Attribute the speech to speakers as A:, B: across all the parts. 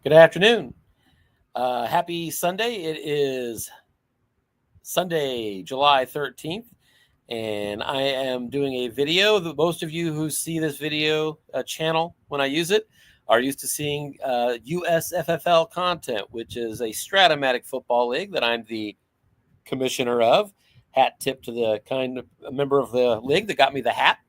A: Good afternoon. Happy Sunday. It is Sunday, July 13th, and I am doing a video. Most of you who see this video channel when I use it are used to seeing USFFL content, which is a Stratomatic football league that I'm the commissioner of. Hat tip to the kind of member of the league that got me the hat.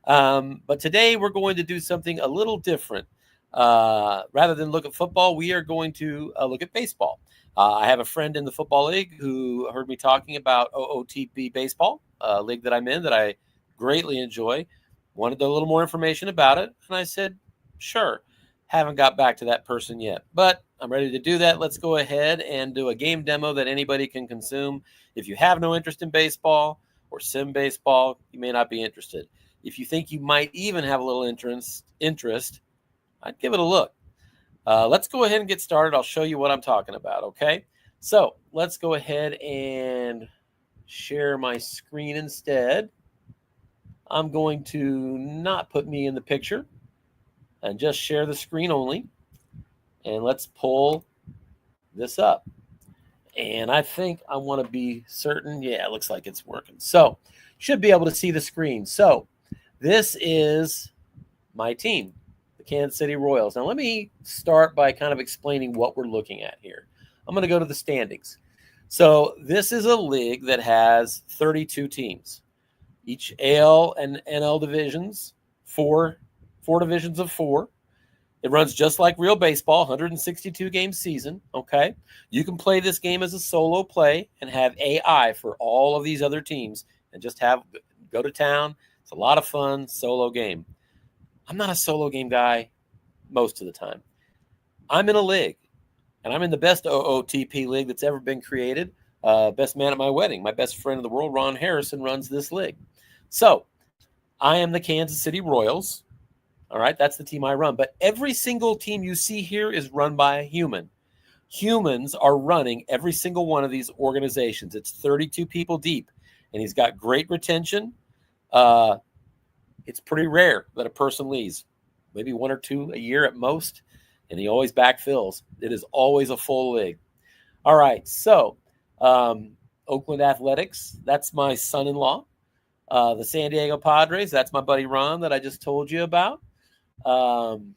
A: But today we're going to do something a little different. Rather than look at football, we are going to look at baseball. I have a friend in the football league who heard me talking about OOTP baseball, a league that I'm in that I greatly enjoy, wanted a little more information about it, and I said, sure. Haven't got back to that person yet, but I'm ready to do that. Let's go ahead and do a game demo that anybody can consume. If you have no interest in baseball or sim baseball, you may not be interested. If you think you might even have a little interest, I'd give it a look. Let's go ahead and get started. I'll show you what I'm talking about, okay? So let's go ahead and share my screen instead. I'm going to not put me in the picture and just share the screen only. And let's pull this up. And I think I want to be certain. Yeah, it looks like it's working. So should be able to see the screen. So this is my team, the Kansas City Royals. Now let me start by kind of explaining what we're looking at here. I'm going to go to the standings. So this is a league that has 32 teams, each AL and NL divisions, four divisions of four. It runs just like real baseball, 162 game season, okay? You can play this game as a solo play and have AI for all of these other teams and just go to town. It's a lot of fun, solo game. I'm not a solo game guy most of the time. I'm in a league, and I'm in the best OOTP league that's ever been created. Best man at my wedding, my best friend in the world, Ron Harrison, runs this league. So I am the Kansas City Royals. All right, that's the team I run. But every single team you see here is run by a human. Humans are running every single one of these organizations. It's 32 people deep, and he's got great retention. It's pretty rare that a person leaves, maybe one or two a year at most, and he always backfills. It is always a full league. All right, so Oakland Athletics, that's my son-in-law. The San Diego Padres, that's my buddy Ron that I just told you about. I'm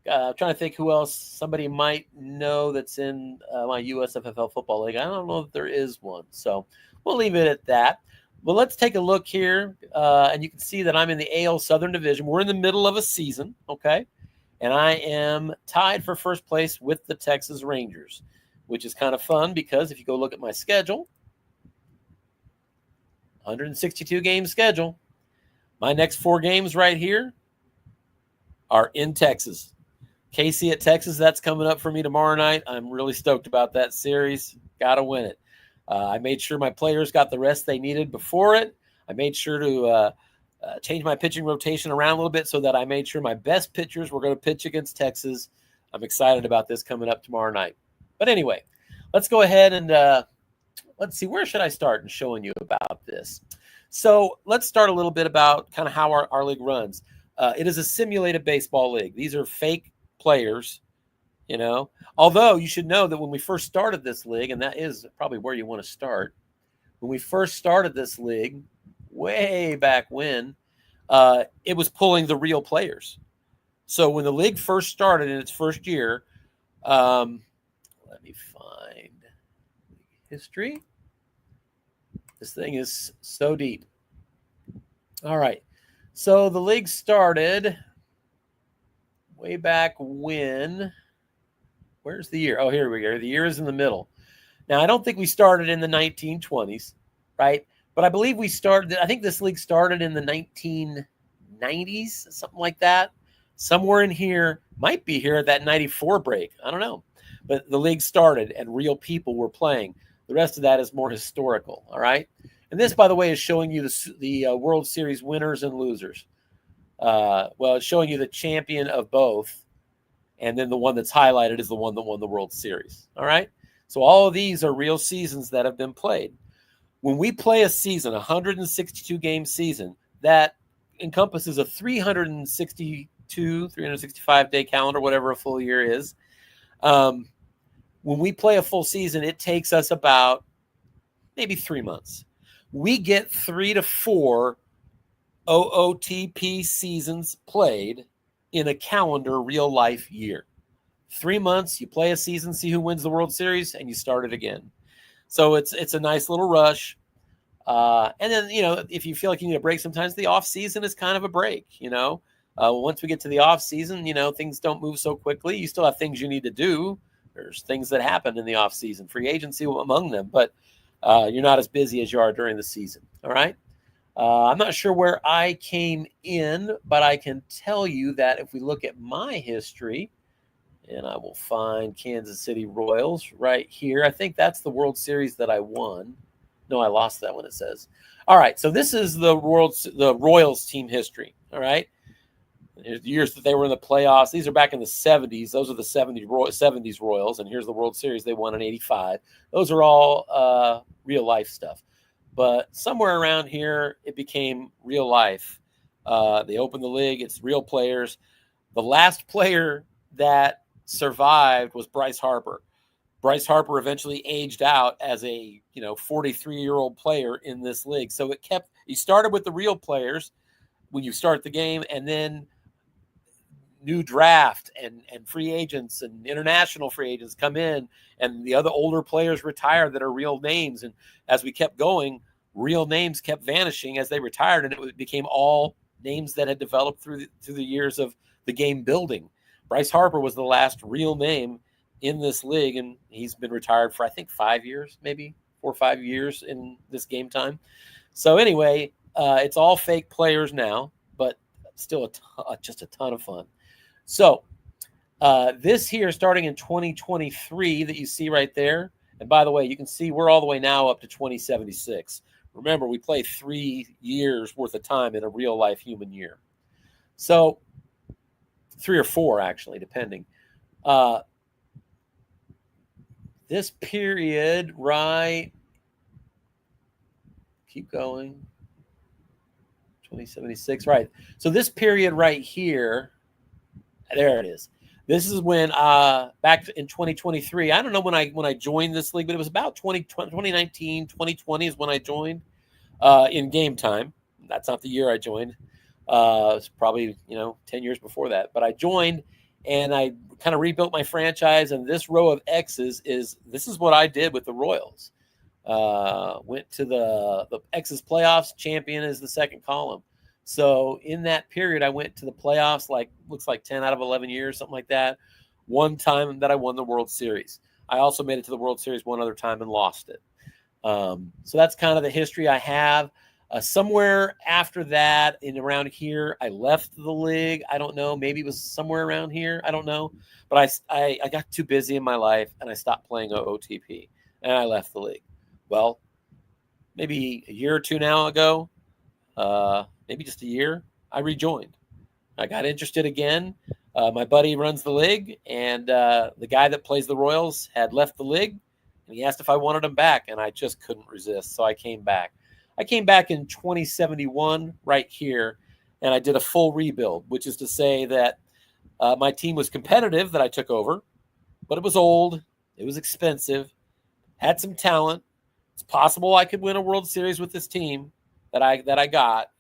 A: trying to think who else somebody might know that's in my USFFL football league. I don't know if there is one, so we'll leave it at that. Well, let's take a look here, and you can see that I'm in the AL Southern Division. We're in the middle of a season, okay? And I am tied for first place with the Texas Rangers, which is kind of fun because if you go look at my schedule, 162-game schedule, my next 4 games right here are in Texas. KC at Texas, that's coming up for me tomorrow night. I'm really stoked about that series. Got to win it. I made sure my players got the rest they needed before it. I made sure to change my pitching rotation around a little bit so that I made sure my best pitchers were going to pitch against Texas. I'm excited about this coming up tomorrow night. But anyway, let's go ahead and let's see, where should I start in showing you about this? So let's start a little bit about kind of how our league runs. It is a simulated baseball league. These are fake players, you know. Although you should know that when we first started this league, and that is probably where you want to start, when we first started this league, way back when, it was pulling the real players. So when the league first started in its first year, let me find history. This thing is so deep. All right. So the league started way back when. Where's the year? Oh, here we go. The year is in the middle. Now, I don't think we started in the 1920s, right? But I believe I think this league started in the 1990s, something like that. Somewhere in here, might be here at that 94 break. I don't know. But the league started and real people were playing. The rest of that is more historical, all right? And this, by the way, is showing you the World Series winners and losers. Well, it's showing you the champion of both. And then the one that's highlighted is the one that won the World Series. All right? So all of these are real seasons that have been played. When we play a season, a 162-game season, that encompasses a 365-day calendar, whatever a full year is. When we play a full season, it takes us about maybe 3 months. We get 3 to 4 OOTP seasons played in a calendar real life year. 3 months, you play a season, see who wins the World Series, and you start it again. So it's a nice little rush. And then, if you feel like you need a break, sometimes the off season is kind of a break. Once we get to the off season, things don't move so quickly. You still have things you need to do. There's things that happen in the off season, free agency among them, but you're not as busy as you are during the season. All right. I'm not sure where I came in, but I can tell you that if we look at my history, and I will find Kansas City Royals right here. I think that's the World Series that I won. No, I lost that one, it says. All right, so this is the Royals team history, all right? Here's the years that they were in the playoffs. These are back in the 70s. Those are the 70s Royals, and here's the World Series they won in 85. Those are all real-life stuff. But somewhere around here, it became real life. They opened the league. It's real players. The last player that survived was Bryce Harper. Bryce Harper eventually aged out as a 43-year-old player in this league. So he started with the real players when you start the game, and then new draft and free agents and international free agents come in, and the other older players retire that are real names. And as we kept going, real names kept vanishing as they retired, and it became all names that had developed through the years of the game building. Bryce Harper was the last real name in this league, and he's been retired for, I think, 5 years, maybe 4 or 5 years in this game time. So anyway, it's all fake players now, but still just a ton of fun. So this here, starting in 2023 that you see right there, and by the way, you can see we're all the way now up to 2076. Remember, we play 3 years worth of time in a real life human year. So 3 or 4, actually, depending. This period, right? Keep going. 2076, right? So this period right here, there it is. This is when back in 2023, I don't know when I joined this league, but it was about 2019, 2020 is when I joined in game time. That's not the year I joined. It's probably 10 years before that. But I joined and I kind of rebuilt my franchise. And this row of X's this is what I did with the Royals. Went to the X's playoffs. Champion is the second column. So in that period, I went to the playoffs, looks like 10 out of 11 years, something like that. One time that I won the World Series. I also made it to the World Series one other time and lost it. So that's kind of the history I have. Somewhere after that, in around here, I left the league. I don't know. Maybe it was somewhere around here. I don't know. But I got too busy in my life, and I stopped playing OOTP, and I left the league. Well, maybe a year or two now ago, maybe just a year, I rejoined. I got interested again. My buddy runs the league, and the guy that plays the Royals had left the league, and he asked if I wanted him back, and I just couldn't resist, so I came back. I came back in 2071 right here, and I did a full rebuild, which is to say that my team was competitive that I took over, but it was old, it was expensive, had some talent. It's possible I could win a World Series with this team that I got,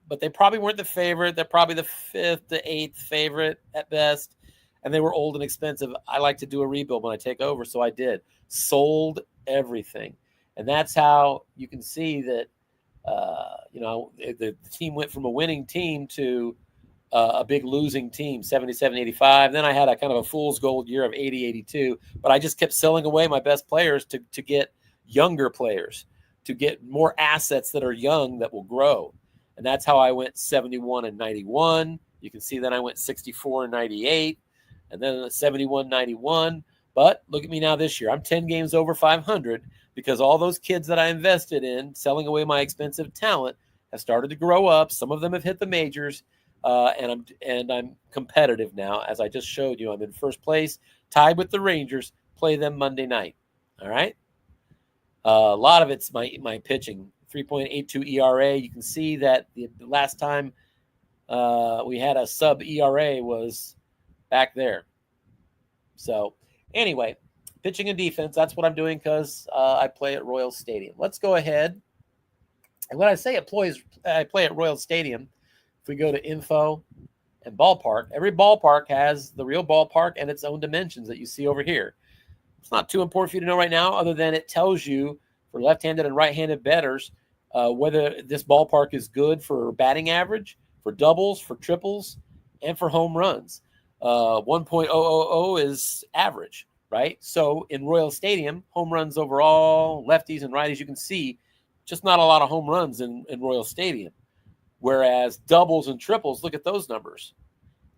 A: but they probably weren't the favorite. They're probably the 5th to 8th favorite at best, and they were old and expensive. I like to do a rebuild when I take over, so I did. Sold everything, and that's how you can see that the team went from a winning team to a big losing team, 77-85. Then I had a kind of a fool's gold year of 80-82, but I just kept selling away my best players to get younger players, to get more assets that are young that will grow. And that's how I went 71-91. You can see that I went 64-98, and then 71-91. But look at me now this year. I'm 10 games over 500 because all those kids that I invested in, selling away my expensive talent, have started to grow up. Some of them have hit the majors, and I'm competitive now. As I just showed you, I'm in first place, tied with the Rangers. Play them Monday night. All right. A lot of it's my pitching. 3.82 ERA. You can see that the last time we had a sub ERA was back there. So Anyway, pitching and defense, that's what I'm doing because I play at Royal Stadium. Let's go ahead. And when I say I play at Royal Stadium, if we go to info and ballpark, every ballpark has the real ballpark and its own dimensions that you see over here. It's not too important for you to know right now, other than it tells you for left-handed and right-handed bettors whether this ballpark is good for batting average, for doubles, for triples, and for home runs. 1.000 is average, right? So in Royal Stadium, home runs overall, lefties and righties, you can see just not a lot of home runs in Royal Stadium. Whereas doubles and triples, look at those numbers.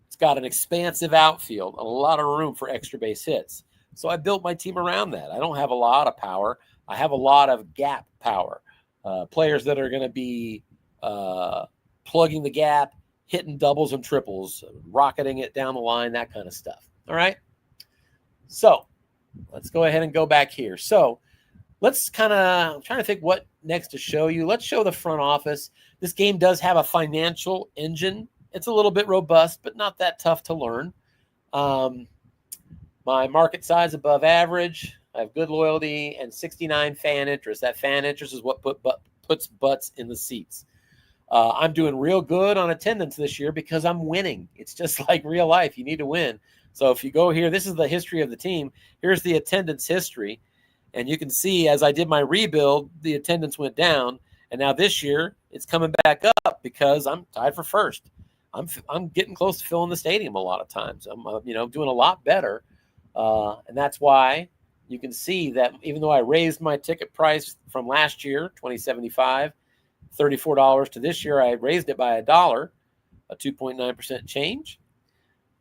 A: It's got an expansive outfield, a lot of room for extra base hits. So I built my team around that. I don't have a lot of power. I have a lot of gap power. Players that are going to be plugging the gap, hitting doubles and triples, rocketing it down the line, that kind of stuff. All right? So let's go ahead and go back here. So let's I'm trying to think what next to show you. Let's show the front office. This game does have a financial engine. It's a little bit robust, but not that tough to learn. My market size above average. I have good loyalty and 69 fan interest. That fan interest is what puts butts in the seats. I'm doing real good on attendance this year because I'm winning. It's just like real life. You need to win. So if you go here, this is the history of the team. Here's the attendance history. And you can see as I did my rebuild, the attendance went down. And now this year, it's coming back up because I'm tied for first. I'm getting close to filling the stadium a lot of times. I'm doing a lot better. And that's why you can see that even though I raised my ticket price from last year, $20.75, $34 to this year, I raised it by $1, a 2.9% change.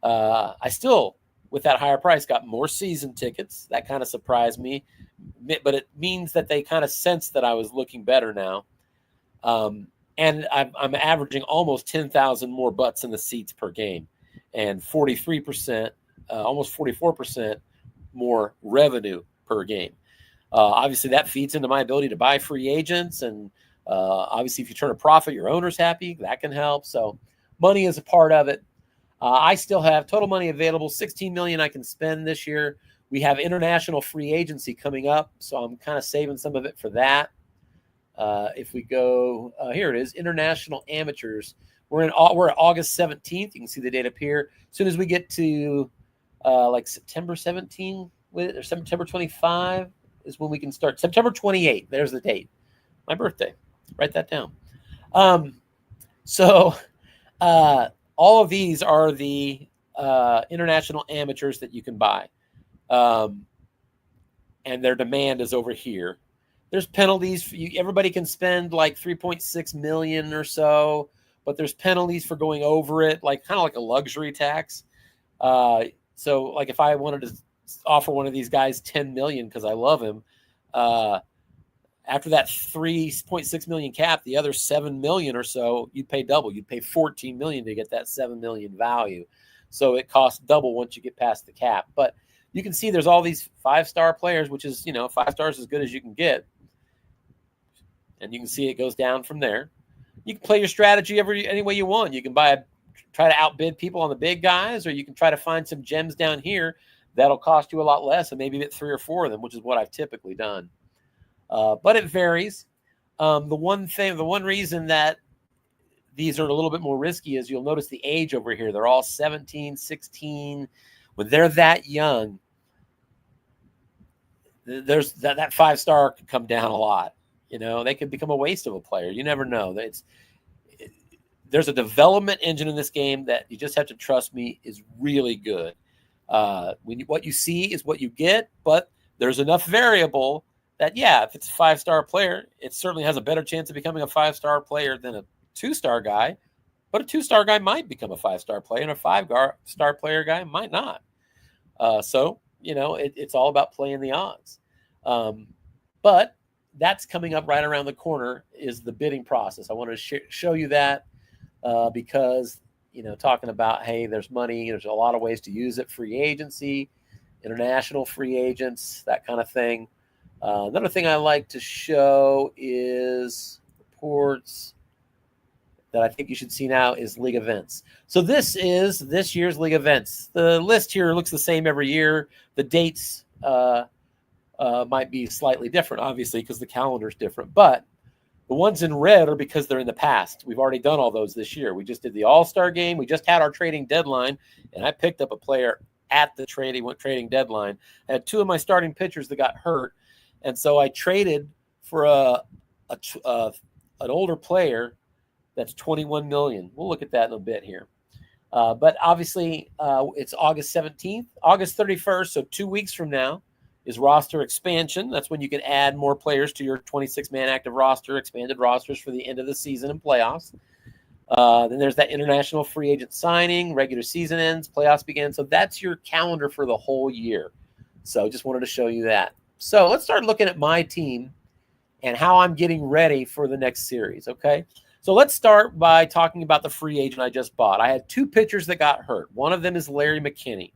A: I still, with that higher price, got more season tickets. That kind of surprised me, but it means that they kind of sensed that I was looking better now. And I'm averaging almost 10,000 more butts in the seats per game, and 43%, almost 44% more revenue per game. Obviously, that feeds into my ability to buy free agents, and obviously, if you turn a profit, your owner's happy. That can help. So, money is a part of it. I still have total money available, $16 million I can spend this year. We have international free agency coming up, so I'm kind of saving some of it for that. If we go, here it is, international amateurs. We're at August 17th. You can see the date up here. As soon as we get to like September 17 or September 25 is when we can start. September 28th. There's the date. My birthday. Write that down. So all of these are the international amateurs that you can buy. And their demand is over here. There's penalties. Everybody can spend like 3.6 million or so, but there's penalties for going over it, like kind of like a luxury tax. So like if I wanted to offer one of these guys 10 million because I love him, after that 3.6 million cap, the other 7 million or so, you'd pay double. You'd pay 14 million to get that 7 million value. So it costs double once you get past the cap. But you can see there's all these 5-star players, which is, 5 stars as good as you can get. And you can see it goes down from there. You can play your strategy any way you want. You can try to outbid people on the big guys, or you can try to find some gems down here that'll cost you a lot less and maybe get 3 or 4 of them, which is what I've typically done. But it varies. The one reason that these are a little bit more risky is you'll notice the age over here. They're all 17, 16. When they're that young, there's that 5-star could come down a lot. They could become a waste of a player. You never know. There's a development engine in this game that you just have to trust me is really good. What you see is what you get, but there's enough variable that, if it's a 5-star player, it certainly has a better chance of becoming a 5-star player than a 2-star guy. But a 2-star guy might become a 5-star player, and a 5-star player guy might not. So, it's all about playing the odds. But that's coming up right around the corner is the bidding process. I wanted to show you that because, talking about, hey, there's money. There's a lot of ways to use it. Free agency, international free agents, that kind of thing. Another thing I like to show is reports. that I think you should see now is league events. So this is this year's league events. The list here looks the same every year. The dates might be slightly different, obviously, because the calendar is different. But the ones in red are because they're in the past. We've already done all those this year. We just did the All-Star game. We just had our trading deadline, and I picked up a player at the trading deadline. I had two of my starting pitchers that got hurt, and so I traded for an older player that's $21 million. We'll look at that in a bit here. But obviously, it's August 17th, August 31st, so 2 weeks from now is roster expansion. That's when you can add more players to your 26-man active roster, expanded rosters for the end of the season and playoffs. Then there's that international free agent signing, regular season ends, playoffs begin. So that's your calendar for the whole year. So just wanted to show you that. So let's start looking at my team and how I'm getting ready for the next series, okay? So let's start by talking about the free agent I just bought. I had two pitchers that got hurt. One of them is Larry McKinney.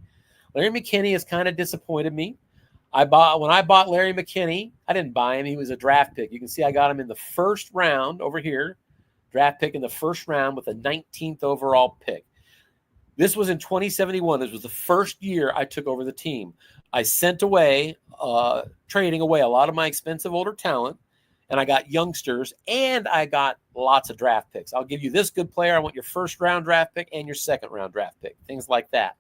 A: Larry McKinney has kind of disappointed me. When I bought Larry McKinney, I didn't buy him. He was a draft pick. You can see I got him in the first round over here, draft pick in the first round with a 19th overall pick. This was in 2071. This was the first year I took over the team. I sent away, trading away a lot of my expensive older talent, and I got youngsters, and I got lots of draft picks. I'll give you this good player. I want your first round draft pick and your second round draft pick, things like that.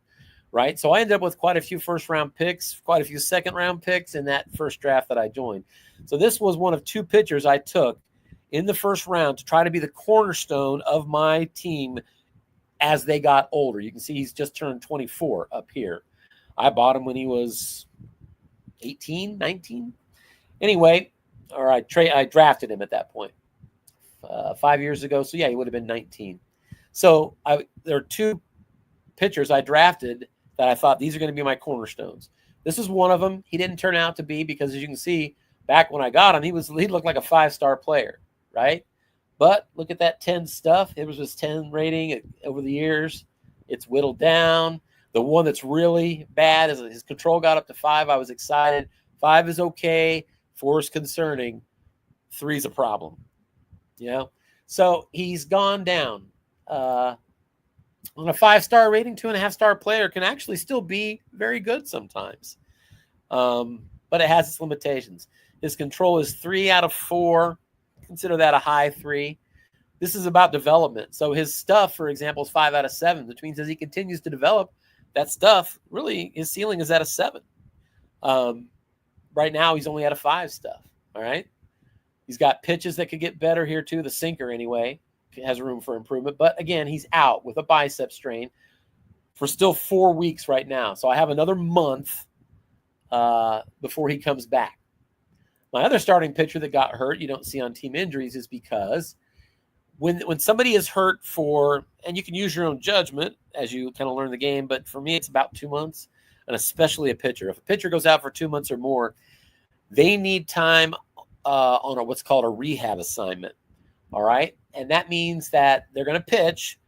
A: Right. So I ended up with quite a few first round picks, quite a few second round picks in that first draft that I joined. So this was one of two pitchers I took in the first round to try to be the cornerstone of my team as they got older. You can see he's just turned 24 up here. I bought him when he was 18, 19. Anyway, I drafted him at that point 5 years ago. So yeah, he would have been 19. So there are two pitchers I drafted that I thought these are going to be my cornerstones. This is one of them. He didn't turn out to be because, as you can see, back when I got him, he looked like a 5-star player, right? But look at that 10 stuff. It was his 10 rating over the years. It's whittled down. The one that's really bad is his control got up to 5. I was excited. 5 is okay. 4 is concerning. 3 is a problem. You know? So he's gone down. On a 5-star rating, 2.5-star player can actually still be very good sometimes. But it has its limitations. His control is 3 out of 4. Consider that a high 3. This is about development. So his stuff, for example, is 5 out of 7, which means as he continues to develop, that stuff, really, his ceiling is at a 7. Right now, he's only at a 5 stuff. All right. He's got pitches that could get better here, too. The sinker, anyway, has room for improvement. But again, he's out with a bicep strain for still 4 weeks right now. So I have another month before he comes back. My other starting pitcher that got hurt, you don't see on team injuries, is because when somebody is hurt for, and you can use your own judgment as you kind of learn the game, but for me, it's about 2 months, and especially a pitcher. If a pitcher goes out for 2 months or more, they need time on what's called a rehab assignment. All right. And that means that they're going to pitch.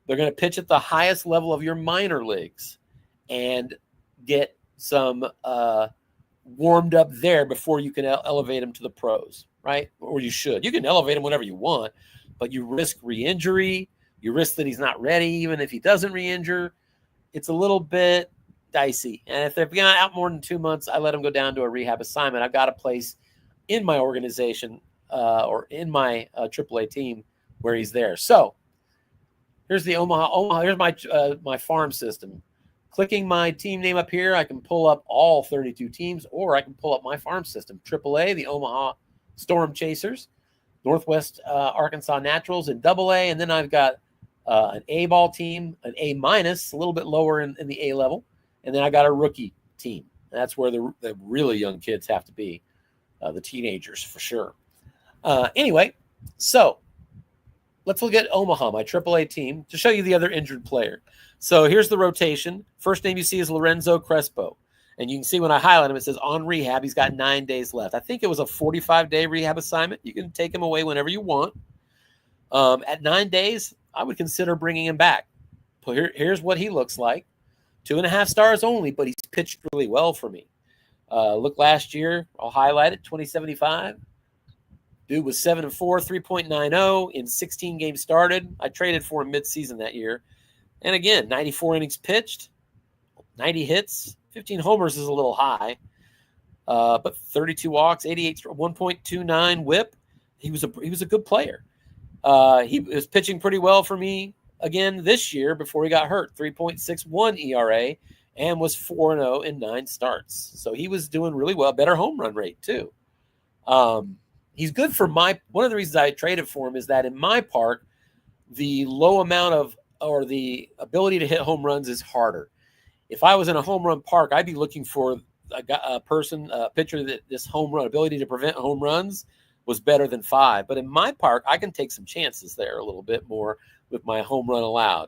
A: They're going to pitch at the highest level of your minor leagues and get some warmed up there before you can elevate them to the pros, right? Or you should. You can elevate them whenever you want, but you risk re-injury. You risk that he's not ready, even if he doesn't re-injure. It's a little bit dicey. And if they've been out more than 2 months, I let them go down to a rehab assignment. I've got a place in my organization or in my AAA team where he's there. So here's the Omaha. Here's my farm system. Clicking my team name up here, I can pull up all 32 teams, or I can pull up my farm system. AAA, the Omaha Storm Chasers, Northwest Arkansas Naturals, and AA. And then I've got an A-ball team, an A-, a little bit lower in the A level. And then I got a rookie team. That's where the really young kids have to be, the teenagers for sure. Anyway, so let's look at Omaha, my AAA team, to show you the other injured player. So here's the rotation. First name you see is Lorenzo Crespo. And you can see when I highlight him, it says on rehab. He's got 9 days left. I think it was a 45-day rehab assignment. You can take him away whenever you want. At 9 days, I would consider bringing him back. Here's what he looks like. 2.5 stars only, but he's pitched really well for me. Look last year, I'll highlight it, 2075. Dude was 7-4, 3.90 in 16 games started. I traded for him mid-season that year. And again, 94 innings pitched, 90 hits, 15 homers is a little high, but 32 walks, 88, 1.29 WHIP. He was a good player. He was pitching pretty well for me again this year before he got hurt. 3.61 ERA and was 4-0 in 9 starts. So he was doing really well. Better home run rate too. He's good for one of the reasons I traded for him is that in my park, the low amount of or the ability to hit home runs is harder. If I was in a home run park, I'd be looking for a pitcher that this home run ability to prevent home runs was better than 5. But in my park, I can take some chances there a little bit more with my home run allowed.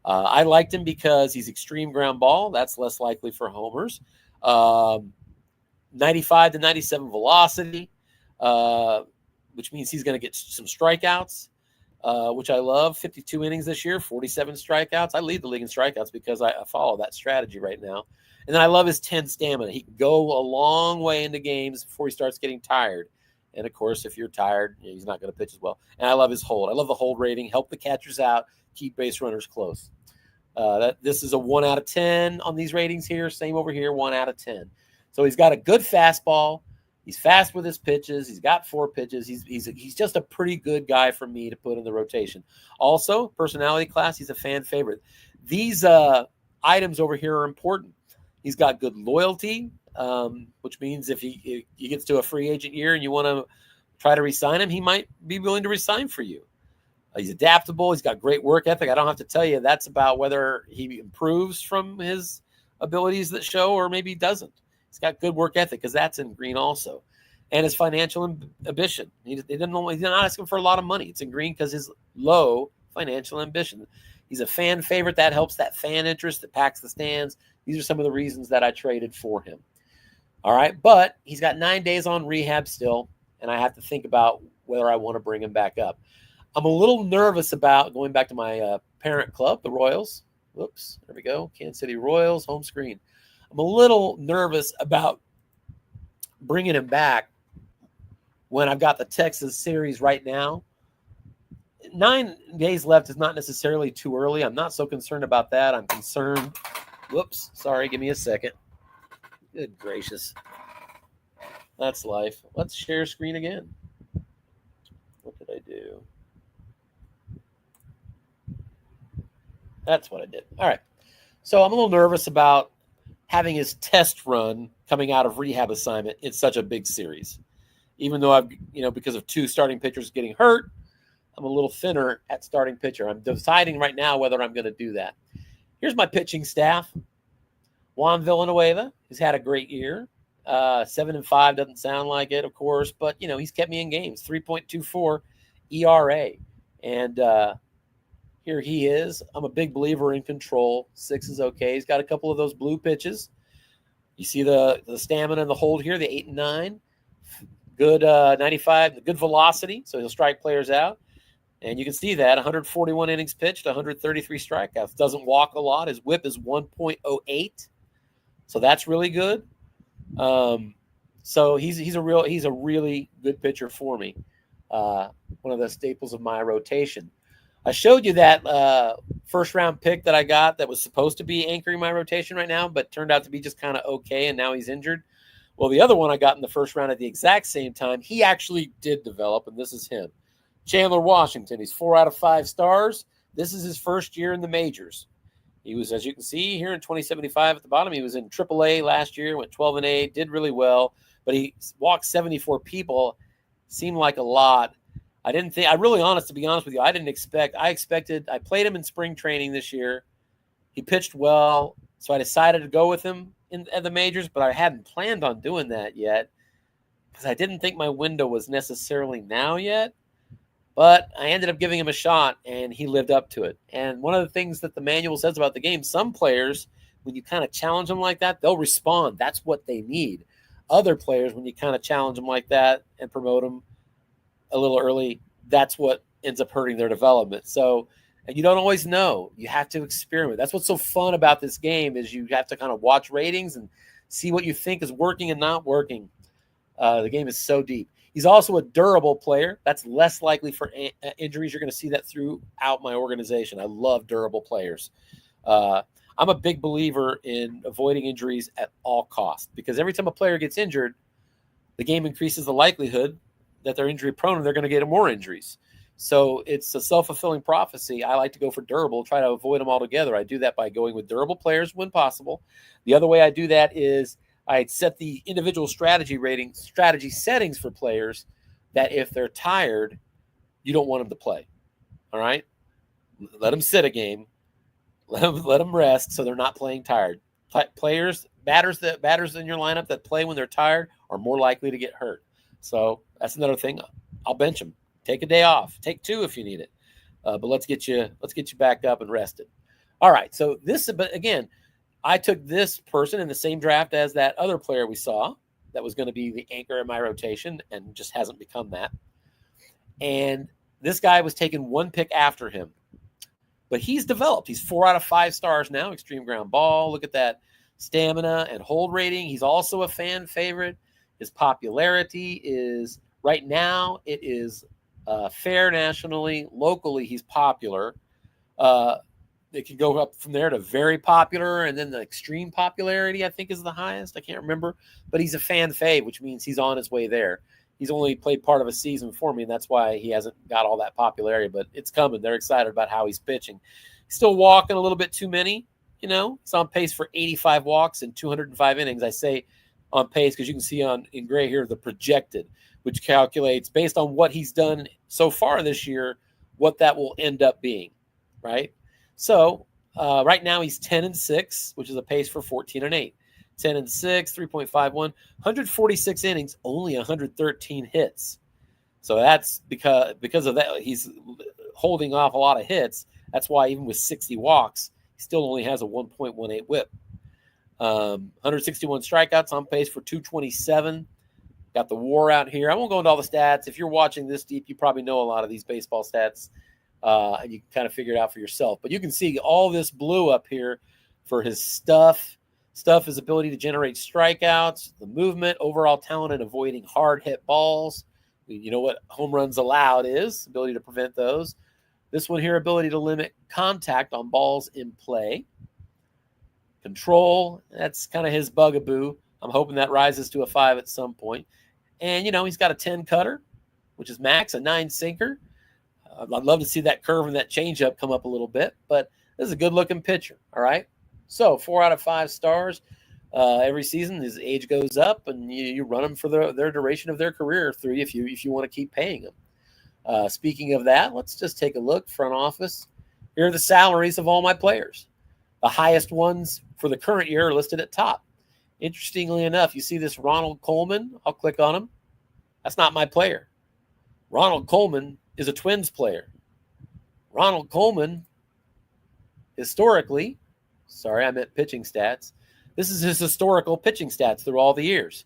A: I liked him because he's extreme ground ball. That's less likely for homers. 95 to 97 velocity, which means he's going to get some strikeouts, which I love. 52 innings this year, 47 strikeouts. I lead the league in strikeouts because I follow that strategy right now. And then I love his 10 stamina. He can go a long way into games before he starts getting tired. And, of course, if you're tired, he's not going to pitch as well. And I love his hold. I love the hold rating. Help the catchers out. Keep base runners close. This is a 1 out of 10 on these ratings here. Same over here, 1 out of 10. So he's got a good fastball. He's fast with his pitches. He's got 4 pitches. He's just a pretty good guy for me to put in the rotation. Also, personality class, he's a fan favorite. These items over here are important. He's got good loyalty, which means if he gets to a free agent year and you want to try to re-sign him, he might be willing to re-sign for you. He's adaptable. He's got great work ethic. I don't have to tell you that's about whether he improves from his abilities that show or maybe he doesn't. He's got good work ethic because that's in green also. And his financial ambition. He's not asking for a lot of money. It's in green because his low financial ambition. He's a fan favorite. That helps that fan interest that packs the stands. These are some of the reasons that I traded for him. All right, but he's got 9 days on rehab still, and I have to think about whether I want to bring him back up. I'm a little nervous about going back to my parent club, the Royals. Whoops, there we go. Kansas City Royals, home screen. I'm a little nervous about bringing him back when I've got the Texas series right now. 9 days left is not necessarily too early. I'm not so concerned about that. I'm concerned. Whoops, sorry, give me a second. Good gracious. That's life. Let's share screen again. What did I do? That's what I did. All right. So I'm a little nervous about having his test run coming out of rehab assignment in such a big series. Even though because of 2 starting pitchers getting hurt, I'm a little thinner at starting pitcher. I'm deciding right now whether I'm going to do that. Here's my pitching staff. Juan Villanueva has had a great year. 7-5 doesn't sound like it, of course, but he's kept me in games. 3.24 ERA, and here he is. I'm a big believer in control. 6 is okay. He's got a couple of those blue pitches. You see the stamina and the hold here, the 8 and 9. Good 95, good velocity, so he'll strike players out. And you can see that 141 innings pitched, 133 strikeouts. Doesn't walk a lot. His WHIP is 1.08, so that's really good. So he's a really good pitcher for me. One of the staples of my rotation. I showed you that first round pick that I got that was supposed to be anchoring my rotation right now, but turned out to be just kind of okay, and now he's injured. Well, the other one I got in the first round at the exact same time, he actually did develop, and this is him. Chandler Washington. He's 4 out of 5 stars. This is his first year in the majors. He was, as you can see here in 2075 at the bottom, he was in AAA last year, went 12-8, did really well, but he walked 74 people. Seemed like a lot. I to be honest with you, I played him in spring training this year. He pitched well, so I decided to go with him at the majors, but I hadn't planned on doing that yet because I didn't think my window was necessarily now yet. But I ended up giving him a shot, and he lived up to it. And one of the things that the manual says about the game, some players, when you kind of challenge them like that, they'll respond. That's what they need. Other players, when you kind of challenge them like that and promote them a little early, that's what ends up hurting their development. So, and you don't always know. You have to experiment. That's what's so fun about this game is you have to kind of watch ratings and see what you think is working and not working. The game is so deep. He's also a durable player. That's less likely for injuries. You're going to see that throughout my organization. I love durable players. I'm a big believer in avoiding injuries at all costs, because every time a player gets injured, the game increases the likelihood that they're injury prone and they're going to get more injuries. So it's a self-fulfilling prophecy. I like to go for durable, try to avoid them altogether. I do that by going with durable players when possible. The other way I do that is I set the individual strategy settings for players that if they're tired, you don't want them to play. All right? Let them sit a game. Let them rest so they're not playing tired. Batters in your lineup that play when they're tired are more likely to get hurt. So that's another thing. I'll bench them. Take a day off. Take 2 if you need it. But let's get you back up and rested. All right. So but again, I took this person in the same draft as that other player we saw that was going to be the anchor in my rotation and just hasn't become that. And this guy was taken 1 pick after him. But he's developed. He's 4 out of 5 stars now. Extreme ground ball. Look at that stamina and hold rating. He's also a fan favorite. His popularity is right now. It is fair nationally. Locally, he's popular. It can go up from there to very popular, and then the extreme popularity I think is the highest. I can't remember, but he's a fan fave, which means he's on his way there. He's only played part of a season for me, and that's why he hasn't got all that popularity, but it's coming. They're excited about how he's pitching. He's still walking a little bit too many. He's on pace for 85 walks in 205 innings. I say on pace because you can see in gray here the projected, which calculates based on what he's done so far this year, what that will end up being, right? So right now he's 10-6, which is a pace for 14-8. 10-6, 3.51, 146 innings, only 113 hits. So that's because of that. He's holding off a lot of hits. That's why even with 60 walks, he still only has a 1.18 whip. 161 strikeouts, on pace for 227. Got the WAR out here. I won't go into all the stats. If you're watching this deep, you probably know a lot of these baseball stats, and you can kind of figure it out for yourself. But you can see all this blue up here for his stuff. His ability to generate strikeouts, the movement, overall talent in avoiding hard hit balls. You know what home runs allowed is, ability to prevent those. This one here, ability to limit contact on balls in play. Control, that's kind of his bugaboo. I'm hoping that rises to a 5 at some point. And, he's got a 10 cutter, which is max, a 9 sinker. I'd love to see that curve and that changeup come up a little bit, but this is a good-looking pitcher, all right? So 4 out of 5 stars every season. His age goes up, and you run them for their duration of their career, 3 if you want to keep paying them. Speaking of that, let's just take a look. Front office. Here are the salaries of all my players. The highest ones for the current year are listed at top. Interestingly enough, you see this Ronald Coleman. I'll click on him. That's not my player. Ronald Coleman is a Twins player. Ronald Coleman, historically, sorry, I meant pitching stats. This is his historical pitching stats through all the years.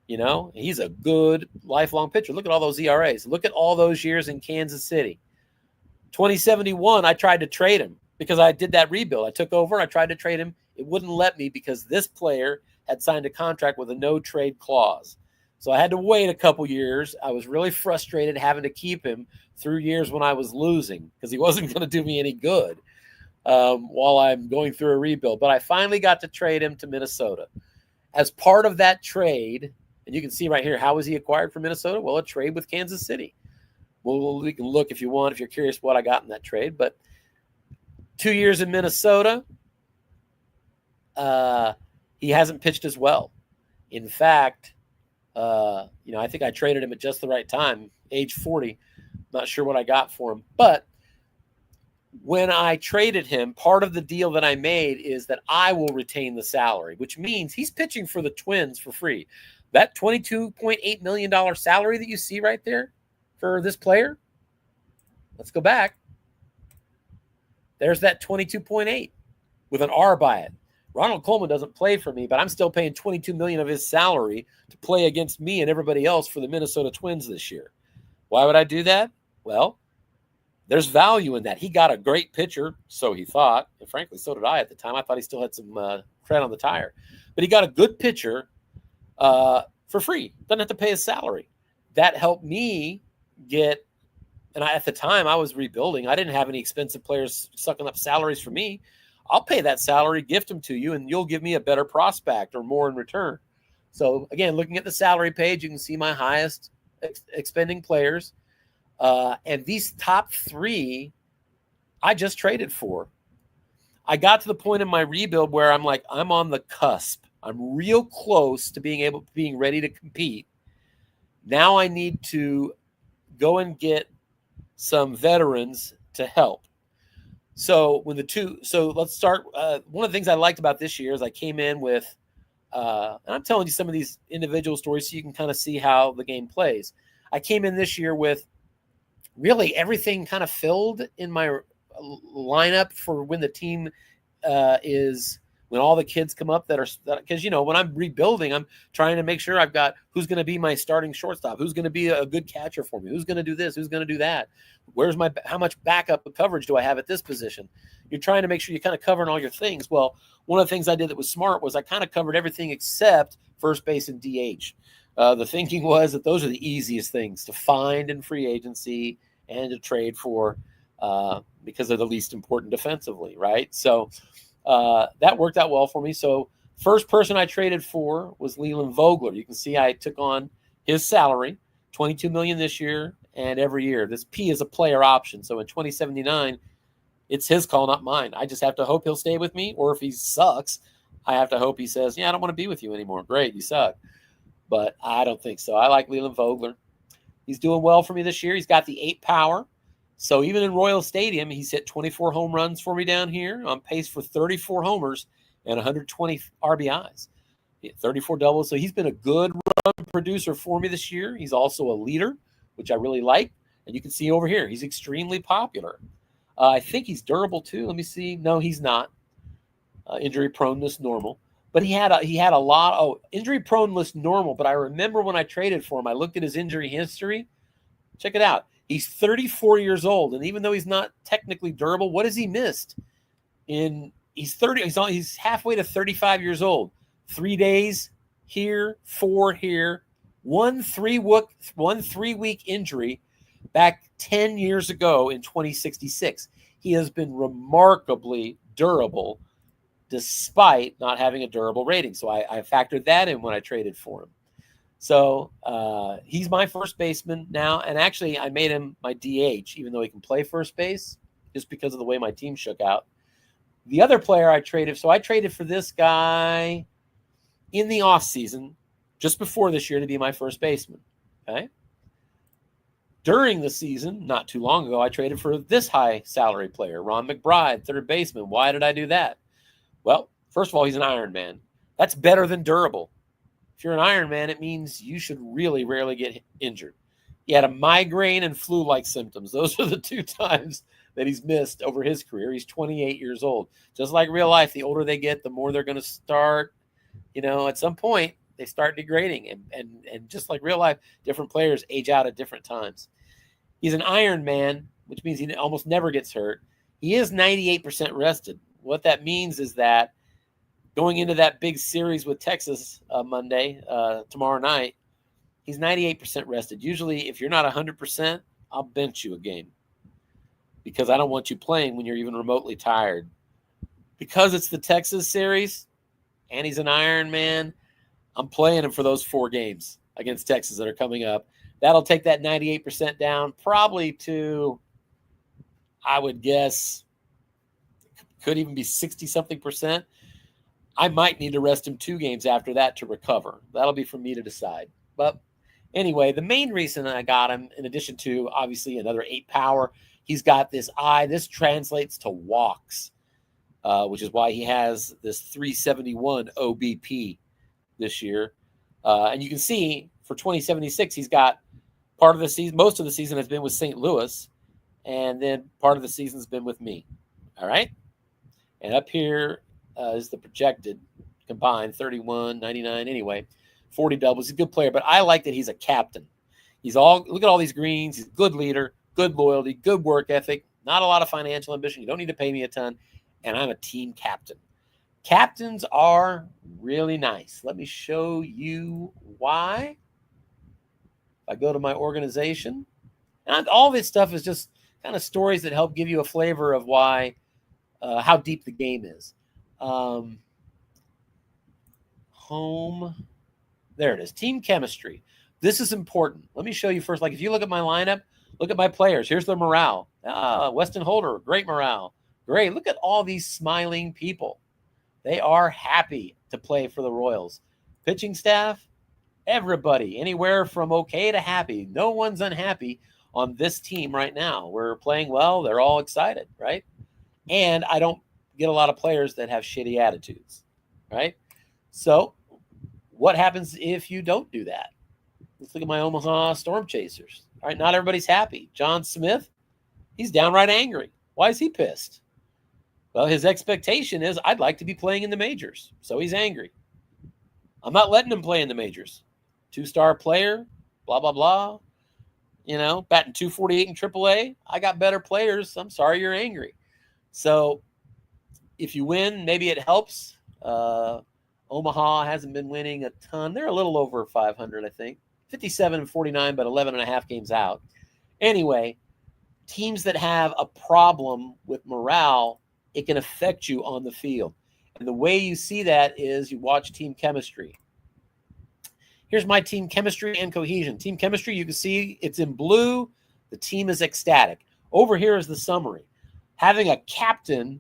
A: He's a good lifelong pitcher. Look at all those ERAs. Look at all those years in Kansas City. 2071, I tried to trade him because I did that rebuild. I took over. I tried to trade him. It wouldn't let me because this player had signed a contract with a no-trade clause. So I had to wait a couple years. I was really frustrated having to keep him through years when I was losing because he wasn't going to do me any good while I'm going through a rebuild. But I finally got to trade him to Minnesota. As part of that trade, and you can see right here, how was he acquired from Minnesota? Well, a trade with Kansas City. Well, we can look if you want, if you're curious what I got in that trade. But 2 years in Minnesota, he hasn't pitched as well. In fact, I think I traded him at just the right time, age 40. Not sure what I got for him. But when I traded him, part of the deal that I made is that I will retain the salary, which means he's pitching for the Twins for free. That $22.8 million salary that you see right there for this player, let's go back. There's that 22.8 with an R by it. Ronald Coleman doesn't play for me, but I'm still paying $22 million of his salary to play against me and everybody else for the Minnesota Twins this year. Why would I do that? Well, there's value in that. He got a great pitcher, so he thought, and frankly, so did I at the time. I thought he still had some tread on the tire. But he got a good pitcher for free. Doesn't have to pay his salary. that helped me get, and at the time I was rebuilding. I didn't have any expensive players sucking up salaries for me. I'll pay that salary, gift them to you, and you'll give me a better prospect or more in return. So again, looking at the salary page, you can see my highest expending players. And these top 3, I just traded for. I got to the point in my rebuild where I'm like, I'm on the cusp. I'm real close to being ready to compete. Now I need to go and get some veterans to help. So let's start. One of the things I liked about this year is I came in with, and I'm telling you some of these individual stories so you can kind of see how the game plays. I came in this year with really everything kind of filled in my lineup for when the team when all the kids come up because, when I'm rebuilding, I'm trying to make sure I've got who's going to be my starting shortstop, who's going to be a good catcher for me, who's going to do this, who's going to do that, how much backup coverage do I have at this position. You're trying to make sure you're kind of covering all your things. Well, one of the things I did that was smart was I kind of covered everything except first base and DH. The thinking was that those are the easiest things to find in free agency and to trade for because they're the least important defensively, right? So that worked out well for me. So first person I traded for was Leland Vogler. You can see I took on his salary, $22 million this year and every year. This P is a player option. So in 2079, it's his call, not mine. I just have to hope he'll stay with me, or if he sucks, I have to hope he says, yeah, I don't want to be with you anymore. Great, you suck. But I don't think so. I like Leland Vogler. He's doing well for me this year. He's got the 8 power. So even in Royal Stadium, he's hit 24 home runs for me down here, on pace for 34 homers and 120 RBIs. 34 doubles. So he's been a good run producer for me this year. He's also a leader, which I really like. And you can see over here, he's extremely popular. I think he's durable too. Let me see. No, he's not. Injury proneness normal. But he had a lot. Injury proneness normal. But I remember when I traded for him, I looked at his injury history. Check it out. He's 34 years old, and even though he's not technically durable, what has he missed? He's halfway to 35 years old. 3 days here, 4 here, 1 3-week injury back 10 years ago in 2066. He has been remarkably durable despite not having a durable rating. So I factored that in when I traded for him. So he's my first baseman now. And actually, I made him my DH, even though he can play first base, just because of the way my team shook out. The other player I traded for this guy in the offseason, just before this year, to be my first baseman. Okay. During the season, not too long ago, I traded for this high salary player, Ron McBride, third baseman. Why did I do that? Well, first of all, he's an Iron Man. That's better than durable. If you're an Iron Man, it means you should really rarely get injured. He had a migraine and flu-like symptoms. Those are the 2 times that he's missed over his career. He's 28 years old. Just like real life, the older they get, the more they're going to start, at some point, they start degrading. And just like real life, different players age out at different times. He's an Iron Man, which means he almost never gets hurt. He is 98% rested. What that means is that going into that big series with Texas Monday, tomorrow night, he's 98% rested. Usually, if you're not 100%, I'll bench you a game because I don't want you playing when you're even remotely tired. Because it's the Texas series and he's an Iron Man, I'm playing him for those 4 games against Texas that are coming up. That'll take that 98% down probably to, I would guess, could even be 60-something percent. I might need to rest him 2 games after that to recover. That'll be for me to decide. But anyway, the main reason I got him, in addition to obviously another 8 power, he's got this eye. This translates to walks, which is why he has this 371 OBP this year. And you can see for 2076, he's got part of the season, most of the season has been with St. Louis, and then part of the season has been with me. All right. And up here is the projected combined 31, 99, anyway, 40 doubles. He's a good player, but I like that he's a captain. Look at all these greens. He's a good leader, good loyalty, good work ethic, not a lot of financial ambition. You don't need to pay me a ton. And I'm a team captain. Captains are really nice. Let me show you why. I go to my organization. And all this stuff is just kind of stories that help give you a flavor of why, how deep the game is. Home. There it is. Team chemistry. This is important. Let me show you first. Like if you look at my lineup, look at my players. Here's their morale. Weston Holder, great morale. Great. Look at all these smiling people. They are happy to play for the Royals. Pitching staff, everybody, anywhere from okay to happy. No one's unhappy on this team right now. We're playing well. They're all excited, right? And I don't get a lot of players that have shitty attitudes, right? So what happens if you don't do that? Let's look at my Omaha Storm Chasers. All right, not everybody's happy. John Smith, he's downright angry. Why is he pissed? Well, his expectation is I'd like to be playing in the majors, so he's angry. I'm not letting him play in the majors. 2-star player, blah, blah, blah. You know, batting .248 in AAA. I got better players. I'm sorry you're angry. So if you win, maybe it helps. Omaha hasn't been winning a ton. They're a little over 500, I think. 57-49, but 11.5 games out. Anyway, teams that have a problem with morale, it can affect you on the field. And the way you see that is you watch team chemistry. Here's my team chemistry and cohesion. Team chemistry, you can see it's in blue. The team is ecstatic. Over here is the summary. Having a captain